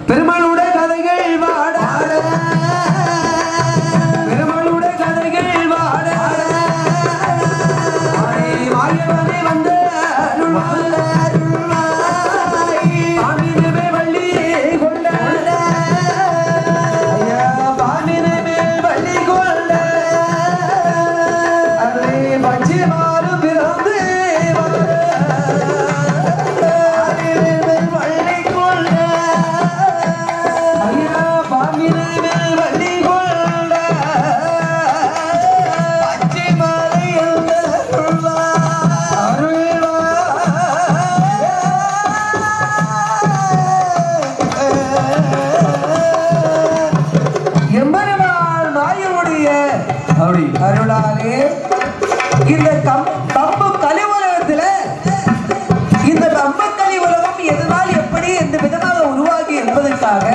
பெருமாளுடைய கதைகள் வாட, பெருமாளுடைய கதைகள் வாட, மாயவனை வந்த பாம்பினமே வள்ளி கொண்ட, பாம்பினமே வள்ளி கொண்ட, அதை பச்சை மாறு பிறந்து அருளாலே இந்த கம்பு கலி உலகத்துல இந்த கம்பு கலி உலகம் எதனால் எப்படி எந்த விதமாக உருவாகி என்பதற்காக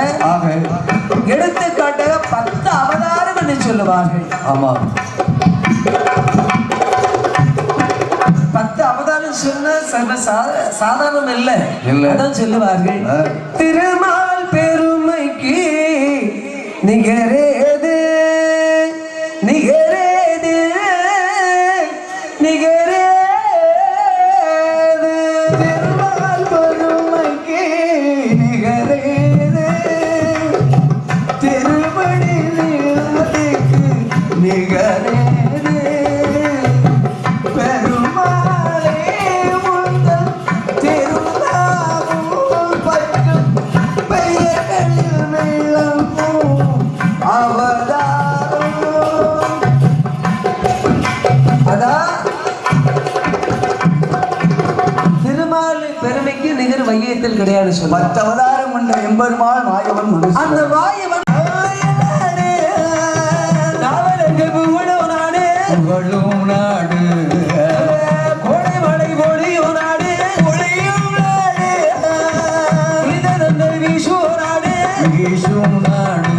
எடுத்துக்காட்டாக 10 அவதாரம் என்று சொல்லுவார்கள். ஆமா, 10 அவதாரம் சொன்ன சாதாரணம் இல்லை, அதான் சொல்லுவார்கள். திருமால் பெருமைக்கு நிகரேது நிகரேது நிகரேது, திருமால் பெருமைக்கு நிகரேது, திருமணி நீளத்துக்கு நிகரேது, பெருமாளே முந்தல் திருநாவும் பற்றும் பெயர்களில் வெள்ளமும் அவதாரம். திருமால் பெருமைக்கு நிகர் வையத்தில் கிடையாது. 10 அவதாரம் கொண்ட எம்பெருமாள் மாயவன். அந்த மாயவன் புகழும் நாடு, கோடை மழை பொழியும் நாடு, பொழியும் நாடு, வீசும் நாடு, வீசும் நாடு,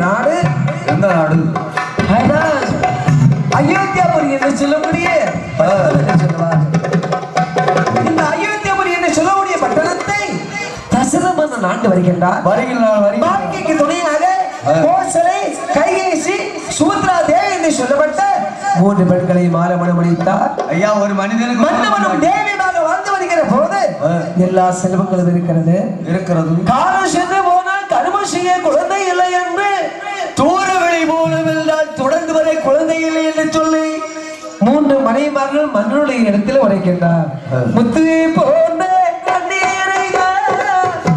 நாடு எந்த நாடு? அயோத்தியாபுரி என்று சொல்லக்கூடிய இந்த அயோத்தியாபுரி என்று சொல்லக்கூடிய பட்டணத்தை தசரமன் ஆண்டு வருகின்றார். வாழ்க்கைக்கு துணையாக கோசலை, கைகேசி, சுபத்ரா தேவி என்று சொல்லப்பட்ட 3 பெண்களை மாலமணம் அளித்தார். ஐயா, ஒரு மனிதனுக்கு மன்னவனும் தேவியாக வாழ்ந்து வருகிற போது எல்லா செல்வங்களும் இருக்கிறது. காலம் சென்று போனால் கருமம் செய்ய குழந்தை இல்லை என்று தூரவெளி மூலமில்லால் தொடர்ந்து வரை குழந்தை இல்லை என்று சொல்லி 3 மனைவிமார்கள் மன்னனுடைய இடத்தில் உரைக்கின்றார். முத்து போன்ற கண்ணீரை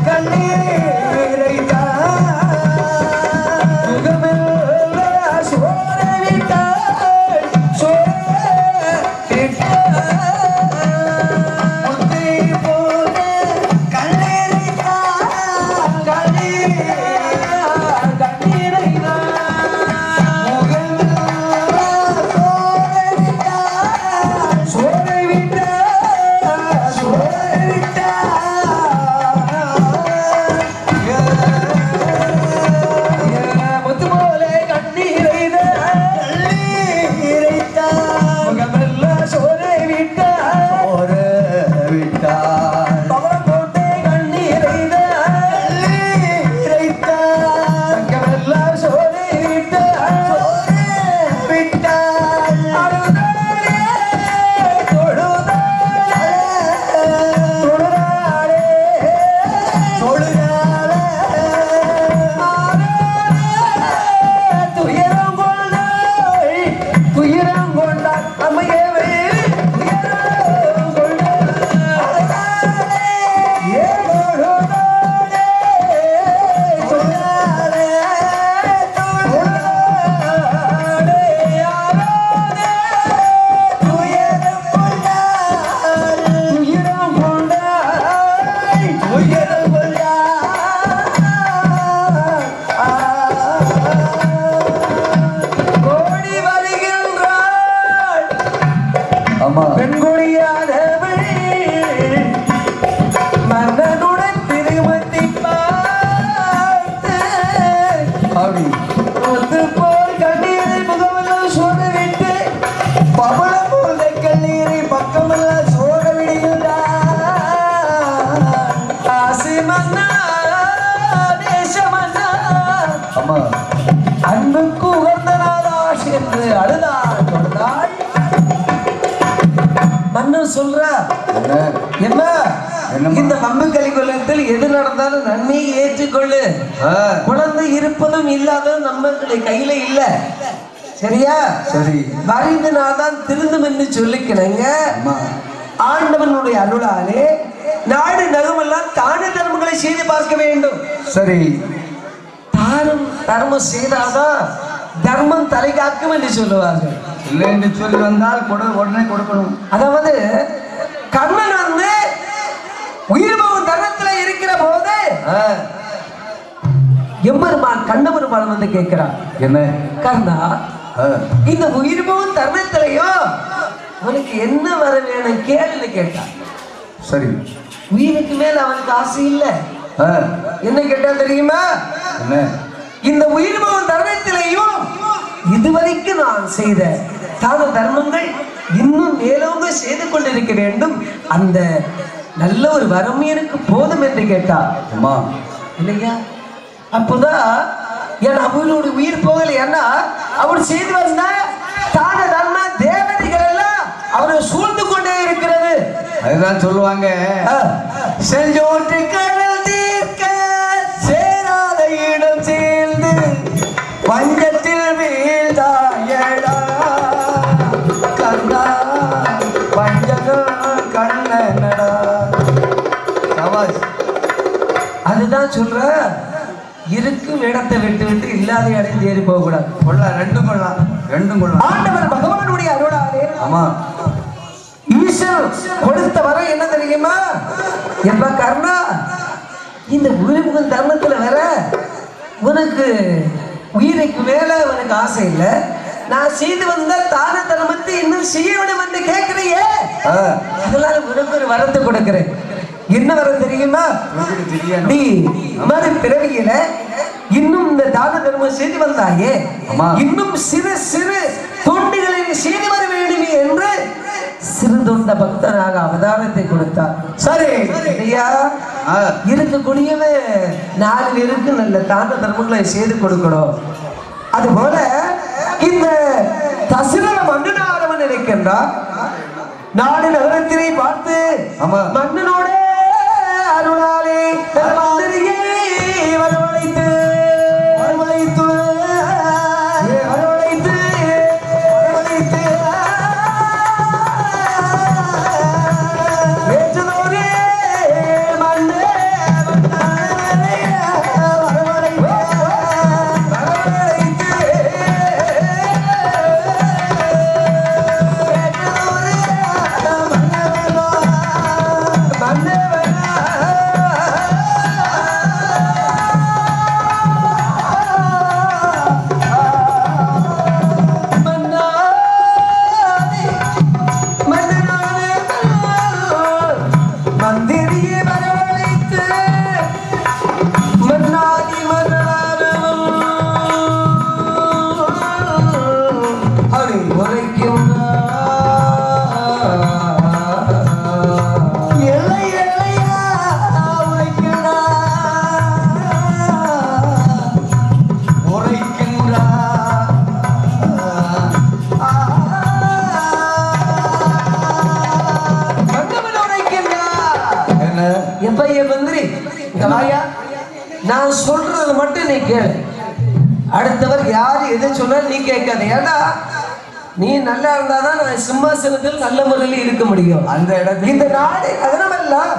கண்ணீரை அப்படி முத்து போல் கண்ணீரை முகமெல்லாம் சோட விட்டு பவளம் போல கண்ணீரை பக்கமெல்லாம் சோட விடுகின்றார். ஆசை மன்னா தேச மன்னா அம்மா அன்புக்கு உகந்த நாளாஷ் என்று அழுதாள் தொழுதாள். மன்னன் சொல்ற என்ன என்ன இந்த மம்மு கலிகொல்லத்தில் எது நடந்தாலும் நன்மையை ஏற்றுக்கொள்ளு. குழந்தை இருப்பதும் இல்லாததும் நம்மளுடைய கையில இல்ல. சரியா? சரி. வருந்தினால்தான் திருந்தும் என்று சொல்லிக்கிறேங்க. ஆண்டவனுடைய அருளாலே நாடு நகமெல்லாம் தான தர்மங்களை செய்து பார்க்க வேண்டும். சரி. தானம் தர்மம் செய்தாதான் தர்மம் தலை காக்கும் என்று சொல்லுவார்கள். இல்லை என்று சொல்லி வந்தால் உடனே கொடுக்கணும். அதாவது கண்ணன் வந்து உயிர்பவன் தர்மத்துல இருக்கிற போது எம்பெருமான் கண்ணபெருமான் வந்து கேட்கிறான், என்ன கண்ணா இந்த உயிர்பவன் தர்மத்திலையும் அவனுக்கு என்ன வர வேணும் கேள்வி கேட்டான். சரி. உயிருக்கு மேல அவனுக்கு ஆசை இல்ல. என்ன கேட்டா தெரியுமா? என்ன இந்த உயிர்பவன் தர்மத்திலையும் இதுவரைக்கும் நான் செய்த தான தர்மங்கள் இன்னும் மேலோங்க செய்து கொண்டிருக்க வேண்டும். அந்த நல்ல ஒரு வரம் எனக்கு போதும் என்று கேட்டா. அம்மா இல்லையா? அப்போதான் என் அவளோட உயிர் போகல. ஏன்னா அவர் செய்து வந்த தான தர்ம தேவதைகள் எல்லாம் அவரை சூழ்ந்து கொண்டே இருக்கிறது. அதுதான் சொல்லுவாங்க, செஞ்சோற்று கடல் தீர்க்க சேராத இடம் சேர்ந்து பஞ்சத்தில் வீழ்ந்தாயடா கண்ணா பஞ்சகம் கண்ணனடா. அதுதான் சொல்ற, இருக்கும் இடத்தை விட்டு விட்டு இல்லாத இடம் தேடி போக கூடாது. கொள்ளலாம், ரெண்டும் கொள்ளலாம், ரெண்டும் கொள்ளலாம். ஆண்டவர் பகவானுடைய அருளாலே ஆமா ஈஸ்வரன் கொடுத்த வரம் என்ன தெரியுமா? எப்ப கர்ணா இந்த உயிர்முகன் தர்மத்துல வர உனக்கு உயிருக்கு மேல உனக்கு ஆசை இல்ல. நான் செய்து வந்த தான தர்மத்தை இன்னும் செய்ய வேண்டும் என்று கேட்கிறியே, அதனால உனக்கு ஒரு வரத்தை கொடுக்கிறேன். என்ன வரம் தெரியுமா? நீ மறு பிறவியில இன்னும் இந்த தான தர்மம் செய்து வந்தாயே, இன்னும் சிறு சிறு தொண்டுகளை செய்து வர வேண்டுமே என்று சிறு தொண்ட பக்தனாக அவதாரத்தை கொடுத்தார். சரி ஐயா, இருக்கக்கூடியவே 4 பேருக்கு நல்ல தான தர்மங்களை செய்து கொடுக்கணும். அதுபோல இந்த தசரத மன்னனாரவன் நினைக்கின்றார். நாடு நகரத்தினை பார்த்து மன்னனோட அருளாலே மந்திரியை வரவழைத்து வரவழைத்து வரவழைத்து வரவழைத்து ஏற்றதோரே மன்னே வரவழைத்து வரவழைத்து நான் சொல்றது மட்டும் நீ கேளு. அடுத்தவர் யாரு எதை சொன்னாலும் நீ கேட்காத. ஏன்னா நீ நல்லா இருந்தாதான் நான் சிம்மாசனத்தில் நல்ல முறையில் இருக்க முடியும். அந்த இடத்துல இந்த நாடு நகரமெல்லாம்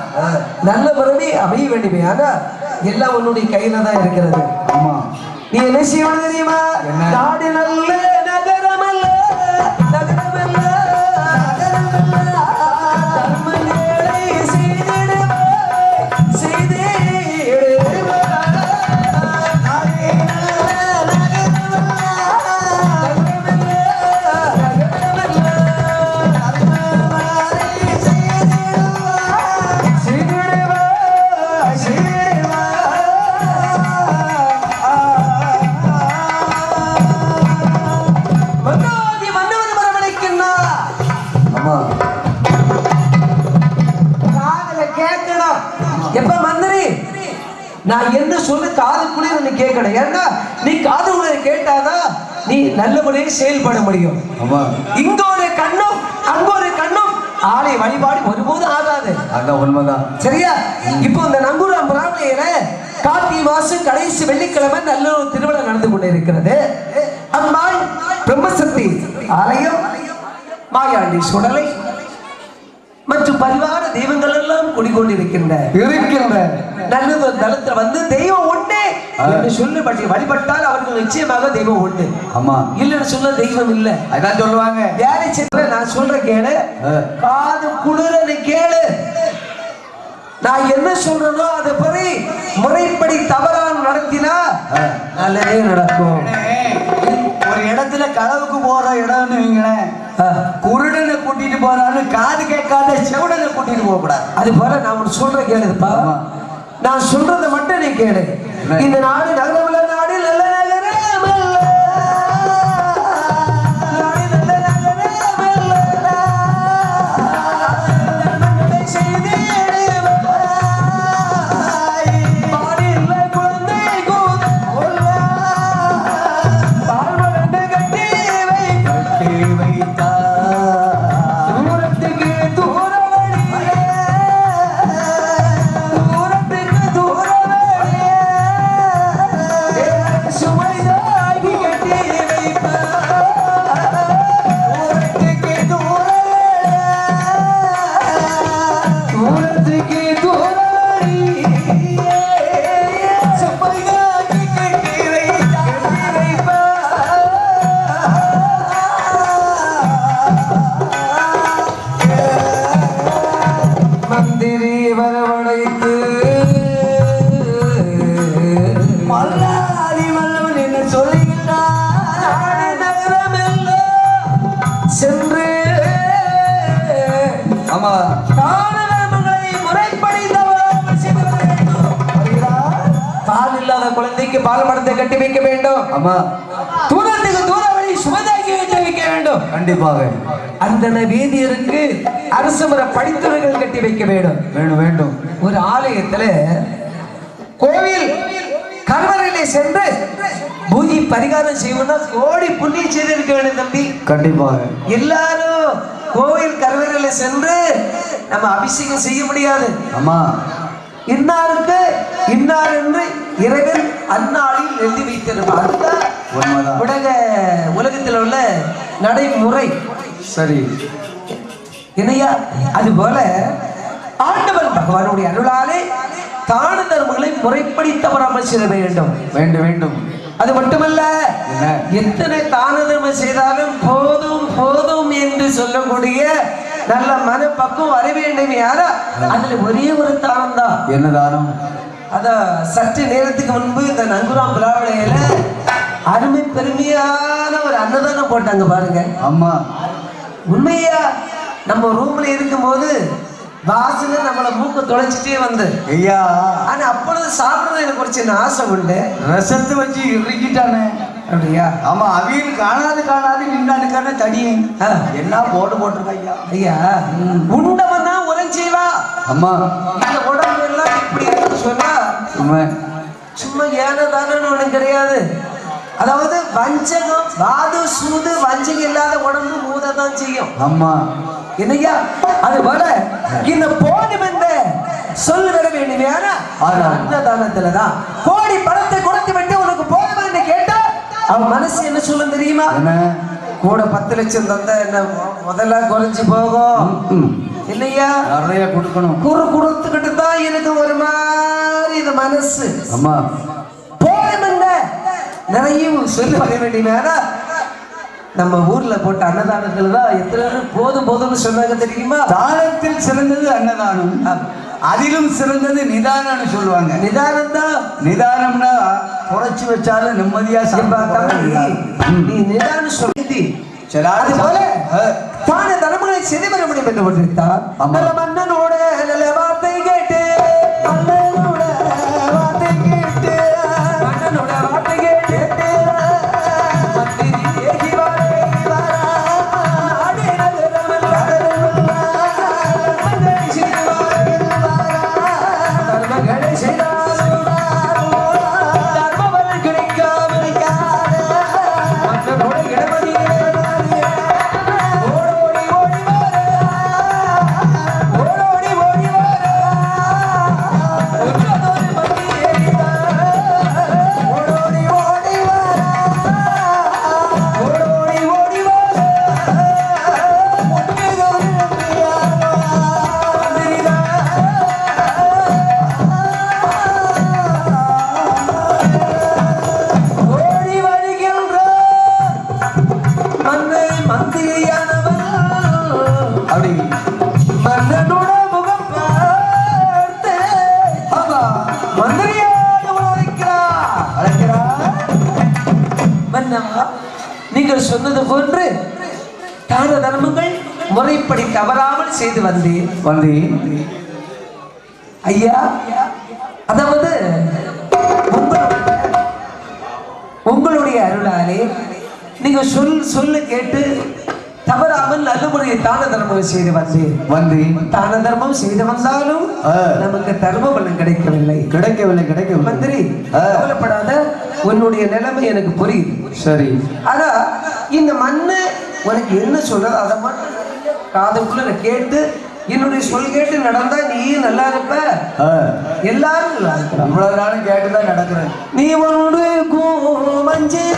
நல்ல முறையில் அமைய வேண்டுமே. ஆனா எல்லாம் உன்னுடைய கையில தான் இருக்கிறது. ஆமா, நீ என்ன செய்யணும் தெரியுமா? நாடு நல்ல நகரமல்ல நகரமல்ல கேட்கணும். ஏன்னா நீ காது உணரை கேட்டாதான் நீ நல்ல முறையில் செயல்பட முடியும். இங்க ஒரு கண்ணும் அங்க ஒரு கண்ணும் ஆலய வழிபாடு ஒருபோதும் ஆகாது. அதான் உண்மைதான். சரியா? இப்போ இந்த நங்கூரம் பிராமணியில கார்த்திகை மாசம் கடைசி வெள்ளிக்கிழமை நல்ல ஒரு திருவிழா நடந்து கொண்டு இருக்கிறது. அம்மாய் பிரம்மசக்தி ஆலயம், மாயாண்டி சுடலை மற்றும் பரிவார தெய்வங்கள் எல்லாம் குடிக்கொண்டிருக்கின்ற நல்ல தளத்துல வந்து தெய்வம் ஒண்ணே என்று சொல்லி வழிபட்டால் அவர்கள் நிச்சயமாக தெய்வம் ஒண்ணு. ஆமா, இல்லன்னு சொல்ல தெய்வம் இல்ல. அதான் சொல்லுவாங்க. வேலை செய்ய நான் சொல்ற கேளு, காது குளிர நீ கேளு. நான் என்ன சொல்றேனோ அதை படி முறைப்படி தவறா நடத்தினா நல்லதே நடக்கும். ஒரு இடத்துல களவுக்கு போற இடம்னு வைங்களேன், குருடனை கூட்டிட்டு போறான்னு காது கேட்காத செவுடனை கூட்டிட்டு போக கூடாது. அது போல நான் உனக்கு சொல்ற கேளுப்பா, நான் சொல்றதை மட்டும் நீ கேளு. இந்த நாடு நகரமுள்ள நாடு, நல்ல குழந்தைக்கு பால் மரத்தை கட்டி வைக்க வேண்டும். ஆமா, தூரத்துக்கு தூர வழி சுமதாக்கி வைக்க வேண்டும். கண்டிப்பாக. அந்த வேதியருக்கு அரசு மர படித்துறைகள் கட்டி வைக்க வேண்டும். வேண்டும். ஒரு ஆலயத்துல கோவில் கருவறையிலே சென்று பூஜை பரிகாரம் செய்வதா கோடி புண்ணியம் செய்திருக்க வேண்டும் தம்பி. கண்டிப்பாக. எல்லாரும் கோவில் கருவறையில சென்று நம்ம அபிஷேகம் செய்ய முடியாது. ஆமா, இன்னாருக்கு இன்னார் என்று இறைவன் அந்நாளில் எழுதி வைத்திருப்பார். உலகத்தில் உள்ள நடைமுறை. சரி என்னையா? அது போல ஆண்டவன் பகவானுடைய அருளாலே தான தர்மங்களை முறைப்படி தவறாமல் செய்ய வேண்டும். வேண்டும். அது மட்டுமல்ல, எத்தனை தான தர்மம் செய்தாலும் போதும் போதும் என்று சொல்லக்கூடிய நல்ல மனப்பக்குவம் வர வேண்டும். யாரா? அதுல ஒரே ஒரு தானம் தான். என்ன தானம்? அத சற்று நேரத்துக்கு முன்பு இந்த நங்குராம் விழாவிலையில அருமை பெருமையான ஒரு அன்னதானம் போட்டாங்க பாருங்க. ஆமா, உண்மையா நம்ம ரூம்ல இருக்கும் போது வாசனை நம்மள மூக்க தொலைச்சிட்டே வந்து ஐயா. ஆனா அப்பொழுது சாப்பிடுறது எனக்கு ஒரு சின்ன ஆசை உண்டு. ரசத்தை வச்சு இறுக்கிட்டானே. அப்படியா? ஆமா, அவியல் காணாது நின்னானுக்கான தடியை என்ன போட்டிருக்கா ஐயா. உண்டவன் தான் உறைஞ்சீவா. அம்மா, இந்த உடம்பு எல்லாம் இப்படி இருக்குன்னு சொன்னா சும்மா ஏனதானு ஒண்ணும் கிடையாது. அதாவது வஞ்சகம், வாது சூது வஞ்சகம் இல்லாத உடம்பு மூததான் செய்யும். அம்மா, என்னையா? அது போல இந்த போதும் என்ற சொல்ல வர வேண்டுமே. அன்னதானத்துலதான் கோடி பணத்தை கொடுத்து விட்டு உனக்கு போதும் என்று கேட்டா அவன் மனசு என்ன சொல்ல தெரியுமா? கூட 10 லட்சம் தந்தா என்ன முதல்ல குறைஞ்சு போகும் இல்லையா? நிறைய கொடுக்கணும். கொடுத்துக்கிட்டு தான் எனக்கு ஒரு மாதிரி இந்த மனசு. அம்மா, போதும் என்ன நிறைய சொல்ல வர வேண்டுமே. நம்ம ஊர்ல போட்ட அன்னதானத்துலதான் எத்தனை போதும் போதும்னு சொன்னாங்க தெரியுமா? தானத்தில் சிறந்தது அன்னதானம், அதிலும் சிறந்தது நிதானம்னு சொல்லுவாங்க. நிதானம் தான். நிதானம்னா குறைச்சு வச்சாலும் நிம்மதியா சாப்பிட்டா. நீ நிதானம் சொல்லி அது போல தான தர்மங்களை செய்து வர முடியும் என்று கொண்டிருத்தார். நல்ல மன்னனோட நல்ல வார்த்தை கேட்டு மன்னனோட வார்த்தை கேட்டு தர்ம மன்னா, நீங்கள் சொன்னது போன்று தான தர்மங்கள் முறைப்படி தவறாமல் செய்து வந்தேன். ஐயா, அதாவது உங்களுடைய அருளாலே நீங்க சொல்லு கேட்டு தவறாமல் நல்ல முறையை தான தர்மம் செய்து வந்தேன். தான தர்மம் செய்து வந்தாலும் நமக்கு தர்ம பலன் கிடைக்கவில்லை. மந்திரி, கவலைப்படாத, உன்னுடைய நிலைமை எனக்கு புரியுது. சரி. ஆனா இந்த மண்ணு உனக்கு என்ன சொல்றது அதை மட்டும் காதுக்குள்ள கேட்டு என்னுடைய சொல் கேட்டு நடந்தா நீ நல்லா இருப்ப, எல்லாரும் நல்லா இருப்ப. இவ்வளவு நாளும் கேட்டுதான் நடக்கிறேன். நீ ஒன்று மஞ்சள்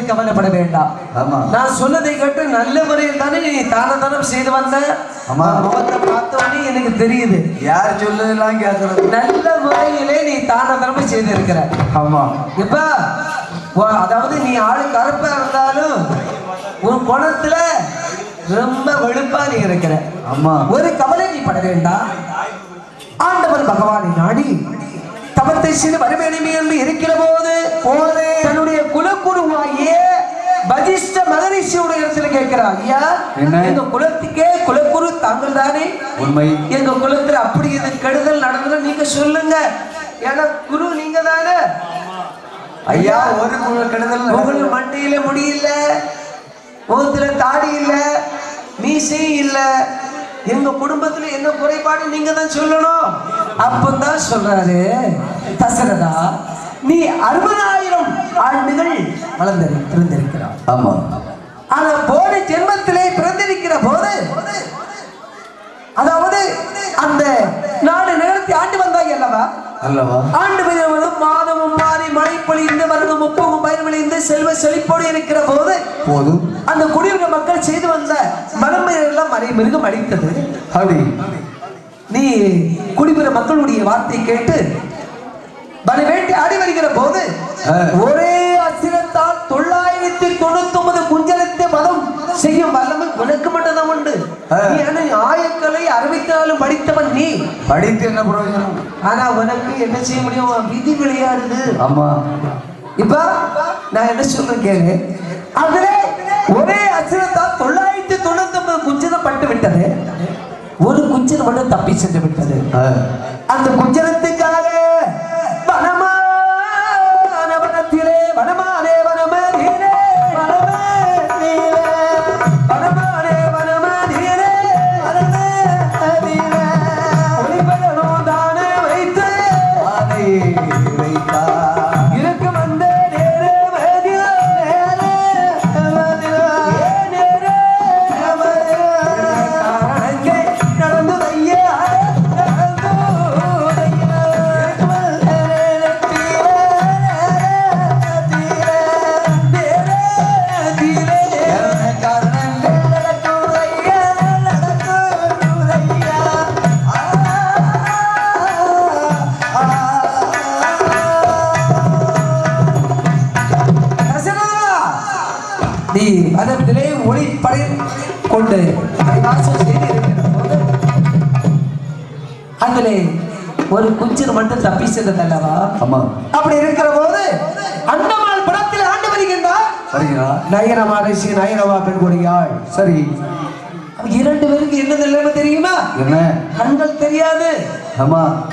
கவலைப்பட வேண்டாம். நான் சொன்னதை கேட்டு நல்ல முறையில் தானே நீ தான தர்மம் செய்து வந்த. முகத்தை பார்த்தோன்னே எனக்கு தெரியுது யார் சொல்லதெல்லாம் கேட்கறது. நல்ல முறையிலே நீ தான தர்மம் செய்து இருக்கிற. இப்ப அதாவது நீ ஆளு கருப்பா இருந்தாலும் உன் குணத்துல ரொம்ப வெளுப்பா நீ இருக்கிற. ஒரு கவலை நீ பட வேண்டாம். ஆண்டவர் பகவானை நாடி தவத்தை செய்து வரவேணுமே என்று இருக்கிற போது தன்னுடைய குலக்குருவாகிய வசிஷ்ட மகரிஷியோட இடத்துல கேட்கிறார், ஐயா, எங்க குலத்துக்கே குலக்குரு தாங்கள் தானே? உண்மை. எங்க குலத்துல அப்படி இது கெடுதல் நடந்தது நீங்க சொல்லுங்க, ஏன்னா குரு நீங்க தானே. ஐயா, ஒரு கெடுதல் உங்களுக்கு மண்டையில முடியல, முகத்துல தாடி இல்ல, மீசை இல்ல, எங்க குடும்பத்துல என்ன குறைபாடு நீங்க தான் சொல்லணும். அப்பதான் சொல்றாரு, தசரதா, நீ 60,000 ஆண்டுகள் பிறந்திருக்கிறார். ஆனா போன ஜென்மத்திலே பிறந்திருக்கிற போது அதாவது அந்த நாடு நிலத்தை ஆண்டு வந்தாய் அல்லவா? ஆண்டு மாதமும் மாறி மழை பொழிந்து வருடம் முப்பமும் பயிர் விளைந்து செல்வ செழிப்போடு இருக்கிற போது அந்த குடியுற மக்கள் செய்து வந்த மரம்பெயர் எல்லாம் மறை மிருகம் அடித்தது. நீ குடிபுற மக்களுடைய வார்த்தை கேட்டு வனை வேண்டி ஆடி வருகிற போது ஒரே அசிரத்தால் 999 குஞ்சலத்தை மதம் செய்யும் வல்லமை உனக்கு மட்டும்தான் உண்டு. நீ ஆயக்கலை 64 படித்தவன். நீ படித்து என்ன பிரயோஜனம்? ஆனா உனக்கு என்ன செய்ய முடியும்? விதி விளையாடுது. இப்ப நான் என்ன சொல்றேன் கேளு. அதுல ஒரே அசிரத்தால் 999 குஞ்சலம் பட்டு விட்டது. ஒரு குஞ்சல் மட்டும் தப்பி சென்று விட்டது. அந்த குஞ்சலத்துக்காக வனமானவனத்திலே வனமானே வனமதிலே வனமானே வனமதிலே வனமதிலே ஒளிபரனோ தானே வைத்து அதை வைத்தார். இருக்கு வந்த நேரே மதிலே நீ அதத்திலே ஒளிப்படை கொண்டு அதிலே ஒரு குஞ்சர் மட்டும் தப்பி சென்றது அல்லவா? அப்படி இருக்கிற போது அண்டமால் படத்தில் ஆண்டு வருகின்றார் நயனமா ரிஷி நயனமா பெண்கொடியாள். சரி, 2 பேருக்கு என்ன நிலைமை தெரியுமா? என்ன? கண்கள் தெரியாது,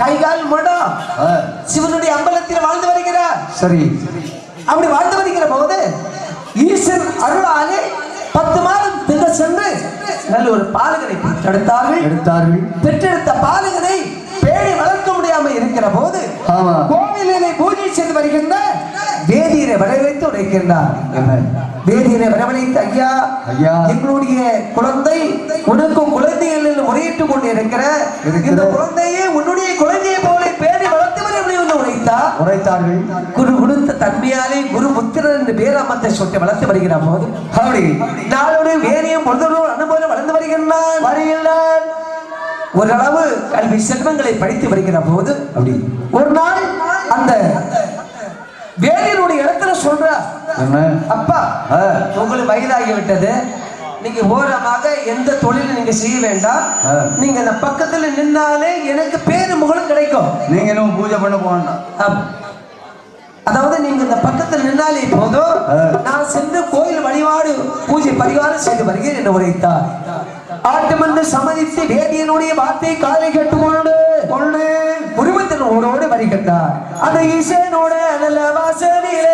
கை கால் மடம், சிவனுடைய அம்பலத்தில் வாழ்ந்து வருகிறார். சரி, அப்படி வாழ்ந்து வருகிற போது ஈசன் அருளாலே 10 மாதம் திங்க சென்று நல்ல ஒரு பாலகனை எடுத்தார்கள். பெற்றெடுத்த பாலகனை பேணி வளர்க்க முடியாமல் இருக்கிற போது கோவிலிலே பூஜை செய்து வருகின்ற வேதியரை வரவழைத்து உடைக்கின்றார். வேதியரை வரவழைத்து, ஐயா எங்களுடைய குழந்தை உனக்கும் குழந்தைகள் என்று முறையிட்டுக் கொண்டு இருக்கிற இந்த குழந்தையை உன்னுடைய குழந்தையை போல பேணி வளர்த்து உரைத்தார்கள். குரு கொடுத்த தன்மையாலே குரு புத்திரன் என்று பேராமத்தை சொட்டு வளர்த்து வருகிற போது நாளோடு வேணியும் பொழுதோடு அனுபவம் வளர்ந்து வருகின்றான். ஓரளவு கல்வி செல்வங்களை படித்து வருகிற போது அப்படி ஒரு நாள் அந்த வேலியனுடைய இடத்துல சொல்ற, அப்பா உங்களுக்கு வயதாகி விட்டது, நீங்க ஓரமாக எந்த தொழிலும் நீங்க செய்ய வேண்டாம், நீங்க அந்த பக்கத்துல நின்னாலே எனக்கு பேரு முகலும் கிடைக்கும், நீங்க இன்னும் பூஜை பண்ண போகணும். அதாவது நீங்க இந்த பக்கத்தில் நின்னாலே போதும், நான் சென்று கோயில் வழிபாடு பூஜை பரிகாரம் செய்து வருகிறேன் என்று உரைத்தார். ஆட்டமன்று சம்மதித்து வேதியனுடைய வார்த்தை காலை கேட்டுக்கொண்டு உருவத்தின் ஓடோடு வருகின்றார். அந்த ஈசனோட நல்ல வாசனிலே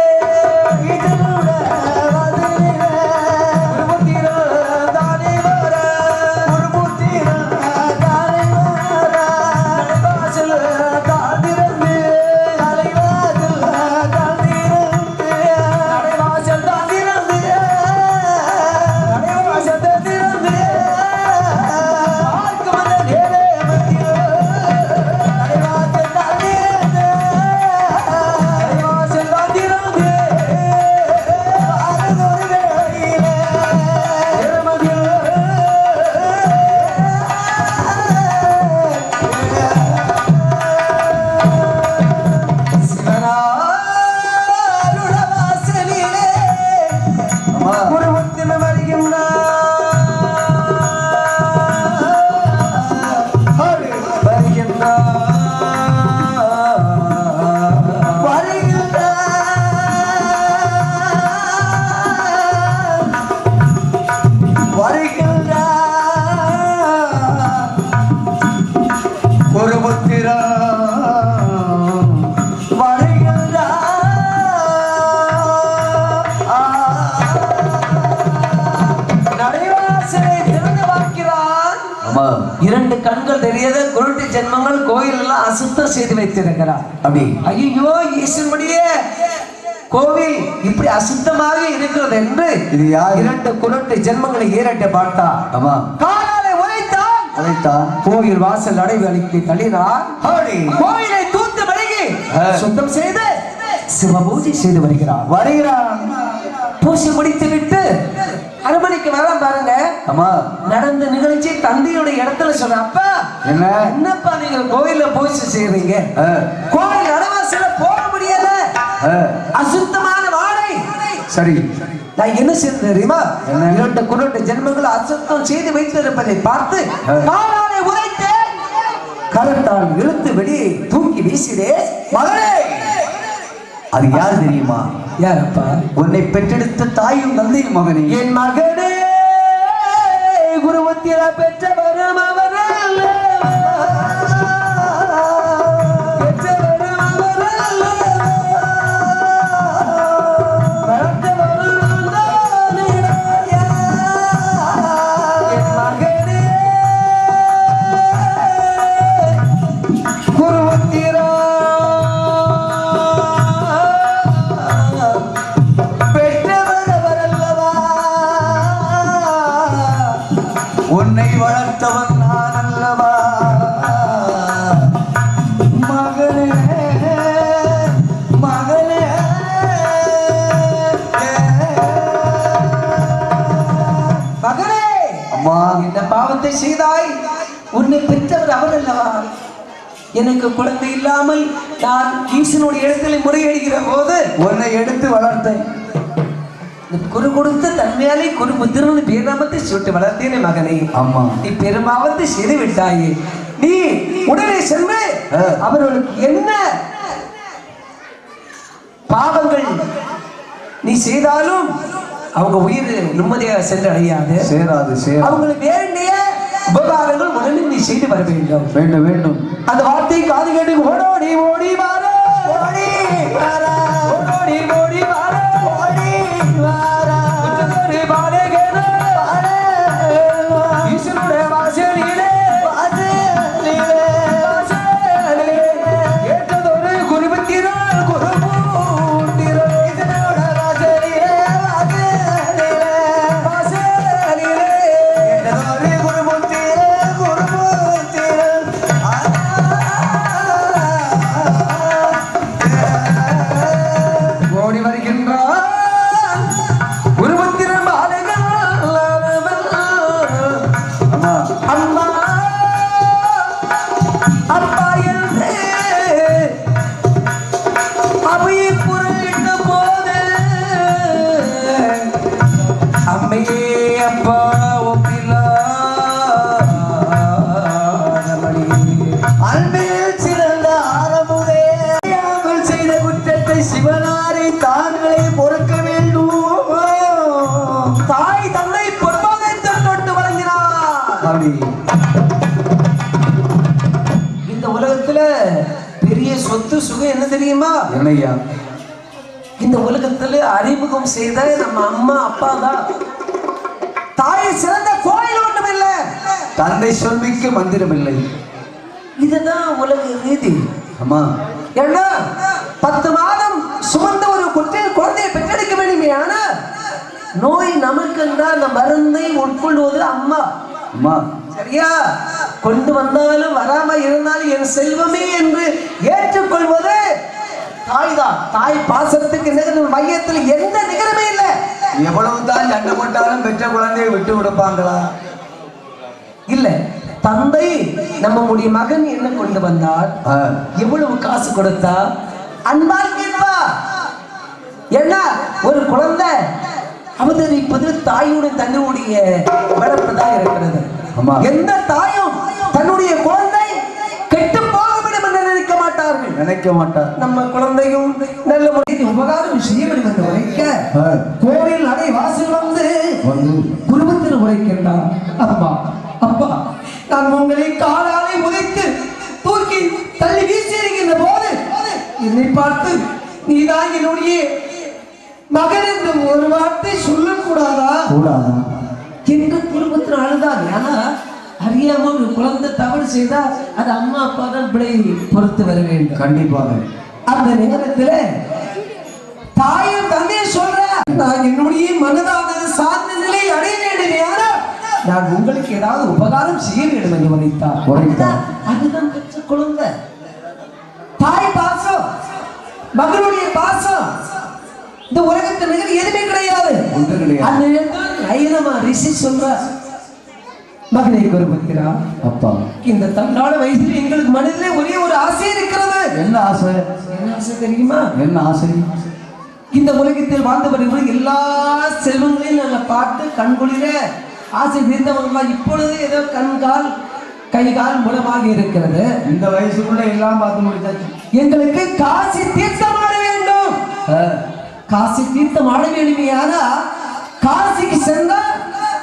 இரண்டு கண்கள் தெரியாத குருட்டு ஜென்மங்கள் கோயில் எல்லாம் அசுத்தம் செய்து வைத்திருக்கிறார். அப்படி ஐயோ ஈஸ்வரனுடைய கோவில் இப்படி அசுத்தமாக இருக்கிறது என்று இரண்டு குருட்டு ஜென்மங்களை ஏறட்ட பார்த்தா காலாலை உரைத்தான். கோயில் வாசல் அடைவழிக்கு தள்ளினார். கோயிலை தூத்து மடங்கி சுத்தம் செய்து சிவ பூஜை செய்து வருகிறார். பூஜை முடித்து விட்டு அரண்மனைக்கு வரலாம் பாருங்க. நடந்த நிகழ்ச்சி தந்தையுடைய இடத்துல சொன்ன, அப்பா என்னப்பா நீங்க கோயில பூஜை செய்யறீங்க, கோயில் நடுவாசல போக முடியல, அசுத்தமான வாடை. சரி நான் என்ன செய்ய தெரியுமா, இரண்டு குருட்டு ஜென்மங்கள் அசுத்தம் செய்து வைத்திருப்பதை பார்த்து காலாலை உதைத்து கரத்தால் இழுத்து வெளியே தூக்கி வீசினே. மகனே, அது யார் தெரியுமா? யாரப்பா? உன்னை பெற்றெடுத்த தாயும் தந்தையும் மகனே. என் மகனே, குருவத்தில பெற்றவரும் அவரல்ல, பெற்றவரும் அவரல்ல, வளர்த்தவரும் தானே. என் மகனே, குருவத்திரா உன்னை வளர்த்தவன் நான் அல்லவா மகனே, மகனே. மகனே, அம்மா இந்த பாவத்தை செய்தாய், உன்னை பெற்றவர் அவர் அல்லவா? எனக்கு குழந்தை இல்லாமல் நான் ஈசனுடைய இடத்துல முறையிடுகிற போது உன்னை எடுத்து வளர்த்தேன். குரு கொடுத்த தன்மையாலே குரு புத்திரன் பேராமத்தை சுட்டு வளர்த்தேனே மகனே. ஆமா, நீ பெருமாவத்தை செய்து விட்டாயே. நீ உடனே சென்று அவர்களுக்கு என்ன பாவங்கள் நீ செய்தாலும் அவங்க உயிர் நிம்மதியாக சென்று அடையாது, அவங்களுக்கு வேண்டிய உபகாரங்கள் உடனே நீ செய்து வர வேண்டும். அந்த வார்த்தை காது கேட்டு ஓடோடி ஓடி வார, ஓடி வார, ஓடோடி ஓடி வார. சொத்து சுகம் என்ன தெரியுமா? என்னையா? இந்த உலகத்துல அறிமுகம் செய்த நம்ம அம்மா அப்பா தான். தாயை சிறந்த கோயில் ஒன்றும் இல்லை, தந்தை சொல்மிக்க மந்திரம் இல்லை. இதுதான் உலக ரீதி. அம்மா ஏன்னா 10 மாதம் சுமந்த ஒரு குழந்தையை பெற்றெடுக்க வேண்டுமே, ஆனா நோய் நமக்கு அந்த மருந்தை உட்கொள்வது அம்மா. அம்மா சரியா? கொண்டு வந்தாலும் வராம இருந்தாலும் என் செல்வமே என்று ஏற்றுக்கொள்வது தாய் தான். தாய் பாசத்துக்கு நிகர மையத்தில் எந்த நிகரமே இல்லை. எவ்வளவுதான் சண்டை போட்டாலும் பெற்ற குழந்தையை விட்டு விடுப்பாங்களா? இல்ல. தந்தை நம்முடைய மகன் என்ன கொண்டு வந்தார், எவ்வளவு காசு கொடுத்தா அன்பால் கேட்பா. ஏன்னா ஒரு குழந்தை அவதரிப்பது தாயுடைய தன்னுடைய வளர்ப்பு தான் இருக்கிறது. எந்த தாயும் தன்னுடைய குழந்தை கெட்டு போக வேண்டும் என்று நினைக்க மாட்டார். நம்ம குழந்தையும் நல்ல முறையில் உபகாரம் செய்ய வேண்டும் என்று உரைக்க கோவில் அடை வாசல் வந்து குடும்பத்தில் உரைக்கின்றார். அப்பா அப்பா, நான் உங்களை காலாலை உதைத்து தூக்கி தள்ளி வீசி இருக்கின்ற போது என்னை பார்த்து நீதான் என்னுடைய மகன் என்று ஒரு வார்த்தை சொல்லக்கூடாதா என்று குடும்பத்தில் அழுதான். ஏன்னா அறியாம ஒரு குழந்தை தவறு செய்தா அது அம்மா அப்பா தான் பிழை பொறுத்து வர வேண்டும். கண்டிப்பாக. அந்த நேரத்துல தாயும் தந்தையை சொல்ற, நான் என்னுடைய மனதானது சார்ந்த நிலை அடைய வேண்டும், நான் உங்களுக்கு ஏதாவது உபகாரம் செய்ய வேண்டும் என்று உரைத்தார். அதுதான் பெற்ற குழந்தை. தாய் பாசம், மகனுடைய பாசம் இந்த உலகத்தில் நிகழ் எதுவுமே கிடையாது. அந்த நேரத்தில் ஐயனமா ரிஷி சொல்ற, மகனை குருபத்திரா, அப்பா இந்த தன்னால வயசுல எங்களுக்கு மனதிலே ஒரே ஒரு ஆசை இருக்கிறது. என்ன ஆசை? என்ன ஆசை தெரியுமா? என்ன ஆசை? இந்த உலகத்தில் வாழ்ந்தவர்கள் எல்லா செல்வங்களையும் நாங்கள் பார்த்து கண்குளிர ஆசை தீர்ந்தவர்களா இப்பொழுது ஏதோ கண்கால் கை கால் முடமாக இருக்கிறது. இந்த வயசுக்குள்ள எல்லாம் பார்த்து முடிச்சாச்சு. எங்களுக்கு காசி தீர்த்தம் ஆட வேண்டும். காசி தீர்த்தம் ஆட வேண்டுமையான காசிக்கு சென்றா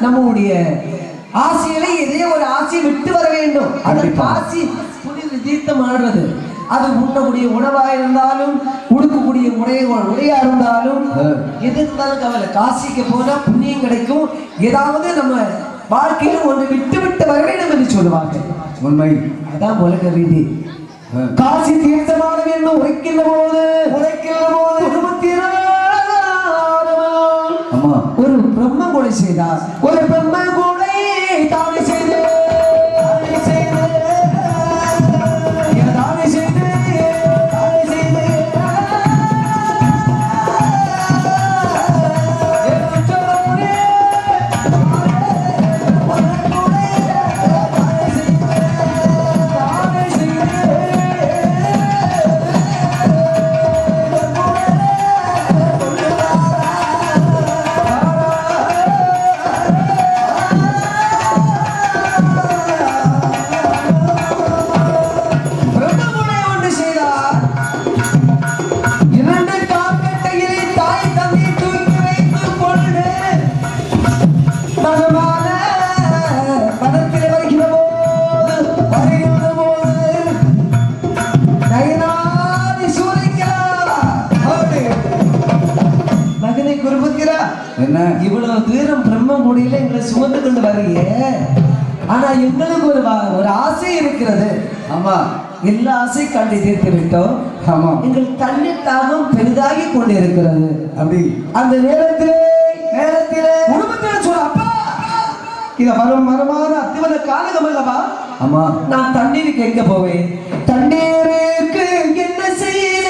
நம்முடைய ஆசைகளை எதையோ ஒரு ஆசையை விட்டு வர வேண்டும். அந்த காசி புனித தீர்த்தம் ஆடுறது, அது உண்ணக்கூடிய உணவா இருந்தாலும் உடுக்கக்கூடிய உடையா இருந்தாலும் எது இருந்தாலும் கவலை. காசிக்கு போனா புண்ணியம் கிடைக்கும். ஏதாவது நம்ம வாழ்க்கையில் ஒன்று விட்டு விட்டு வர வேண்டும் என்று சொல்லுவாங்க. உண்மை. அதான் உலக ரீதி. காசி தீர்த்தமான வேண்டும். உரைக்கின்ற போது ஒரு பிரம்ம கொலை செய்தார். ஒரு பிரம்ம கொலை தானே செய்து இவ்வளவு தூரம் பிரம்மகுடியில எங்களை சுமந்து கொண்டு வரையே. ஆனா எங்களுக்கு ஒரு ஆசை இருக்கிறது. ஆமா, எல்லா ஆசை கண்டு தீர்த்து விட்டோம். ஆமா, எங்கள் தண்ணீர் தாகம் பெரிதாகி கொண்டு இருக்கிறது. அப்படி அந்த நேரத்திலே குடும்பத்தில் சொல்ல, அப்பா இத மரமான அத்திவன காலகம் அல்லவா? ஆமா, நான் தண்ணீருக்கு எங்க போவேன்? தண்ணீருக்கு என்ன செய்த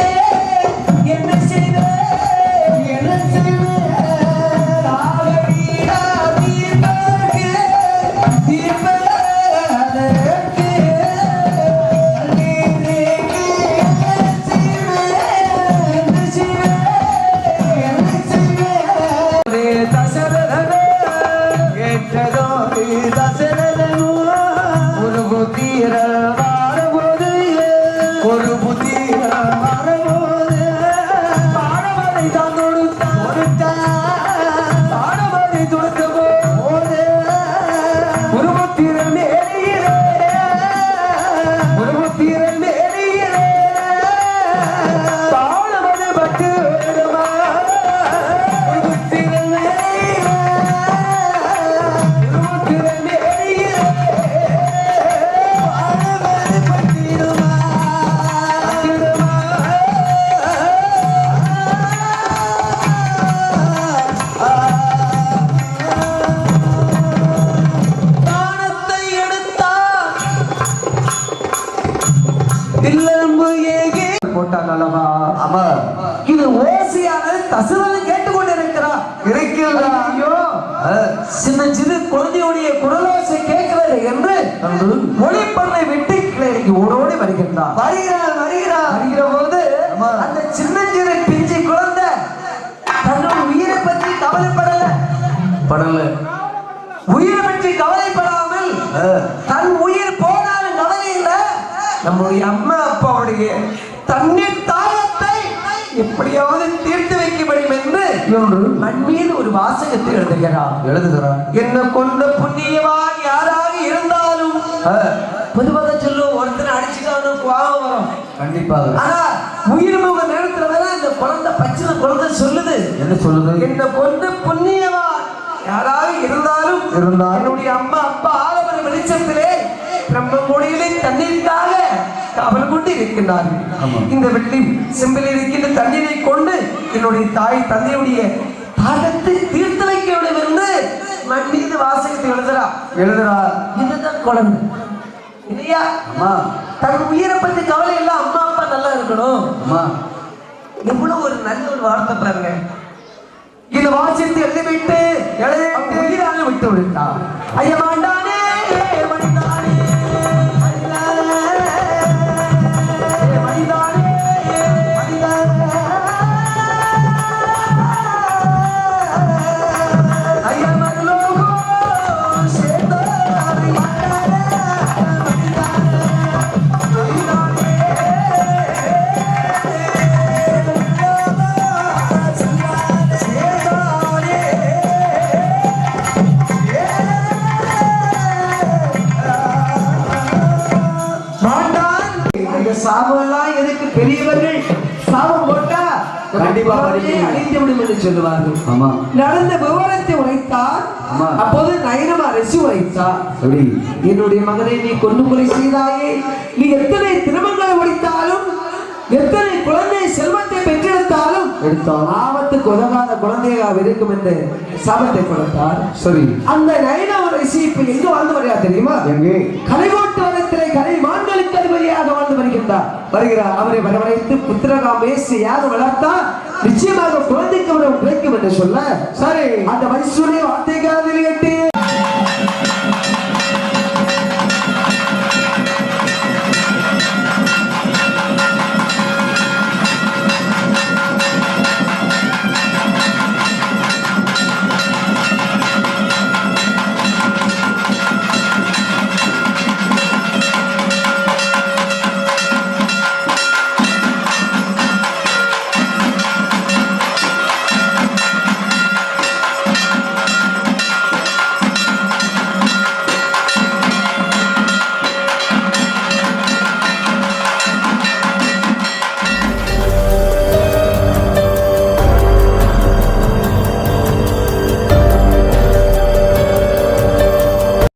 என்ன செய்த என்ன செய்த தசரதன் கேட்டுக்கொண்டு இருக்கிறார். ஐயோ, சின்ன சிறு குழந்தையுடைய குரலோசை கேட்கிறது என்று ஒளிப்பண்ணை விட்டு ஓடோடி வருகின்றார். வருகிற போது அந்த சின்ன சிறு பிஞ்சு குழந்தை தன்னோட உயிரை பற்றி கவலைப்படல. உயிரை பற்றி கவலைப்படாமல் தன் உயிர் போனாலும் கவலை இல்லை, நம்முடைய அம்மா அப்பாவுடைய தண்ணீர் தாகத்தை எப்படியாவது தீர்த்து வைக்க முடியும் என்று மண் மீது ஒரு வாசகத்தை எழுதுகிறார். என்ன கொண்ட புண்ணியவான் யாராக இருந்தாலும் பொதுவாக சொல்லுவோம், ஒருத்தனை அடிச்சுட்டாலும் கோபம் வரும் கண்டிப்பாக. ஆனா உயிர் முக நேரத்துல வேற இந்த குழந்தை பச்சை குழந்தை சொல்லுது, என்ன சொல்லுது? என்ன கொண்ட புண்ணியவான் யாராக இருந்தாலும் என்னுடைய அம்மா அப்பா ஆலமர வெளிச்சத்திலே பிரம்ம மொழியிலே தண்ணீருக்காக காவல் கொண்டு இருக்கின்றார்கள். இந்த வெள்ளி செம்பில் இருக்கின்ற தண்ணீரை கொண்டு என்னுடைய தாய் தந்தையுடைய தாகத்தை தீர்த்து வைக்க வேண்டும் என்று மண் மீது வாசகத்தை எழுதுறார். இதுதான் குழந்தை இல்லையா? தன் உயிரை பத்தி கவலை இல்லை, அம்மா அப்பா நல்லா இருக்கணும். எவ்வளவு ஒரு நல்ல ஒரு வார்த்தை பாருங்க. இந்த வாசித்து எழுதிவிட்டு உயிராக விட்டு விட்டார். ஐயமாண்டானே சாபம்லாம் எதுக்கு? பெரியவர்கள் சாபம் போட்டா கண்டிப்பா அழிந்து விடும் என்று சொல்லுவார்கள். நடந்த விவரத்தை உரைத்தார். அப்போது நயனமா அரசி உரைத்தார், என்னுடைய மகனை நீ கொண்டு கொலை செய்தாயே, நீ எத்தனை திருமணங்களை முடித்தாலும் எத்தனை குழந்தை செல்வத்தை பெற்றெடுத்தாலும் ஆபத்துக்கு உதவாத குழந்தையாக இருக்கும் என்று சாபத்தை கொடுத்தார். சரி, அந்த நயனமா அரசி இப்ப எங்க வாழ்ந்து வருகிறா தெரியுமா? எங்கே? கலைகோட்டு வனத்திலே கலை மான்களுக்கு அதிபதியாக வாழ்ந்து வருகிறார். அவரை வரவழைத்து புத்திரகாமேசியாக வளர்த்தார். நிச்சயமாக குழந்தைக்கு அவரை கிடைக்கும் என்று சொல்ல, சரி அந்த மனுஷனுடைய வார்த்தை காதில் கேட்டு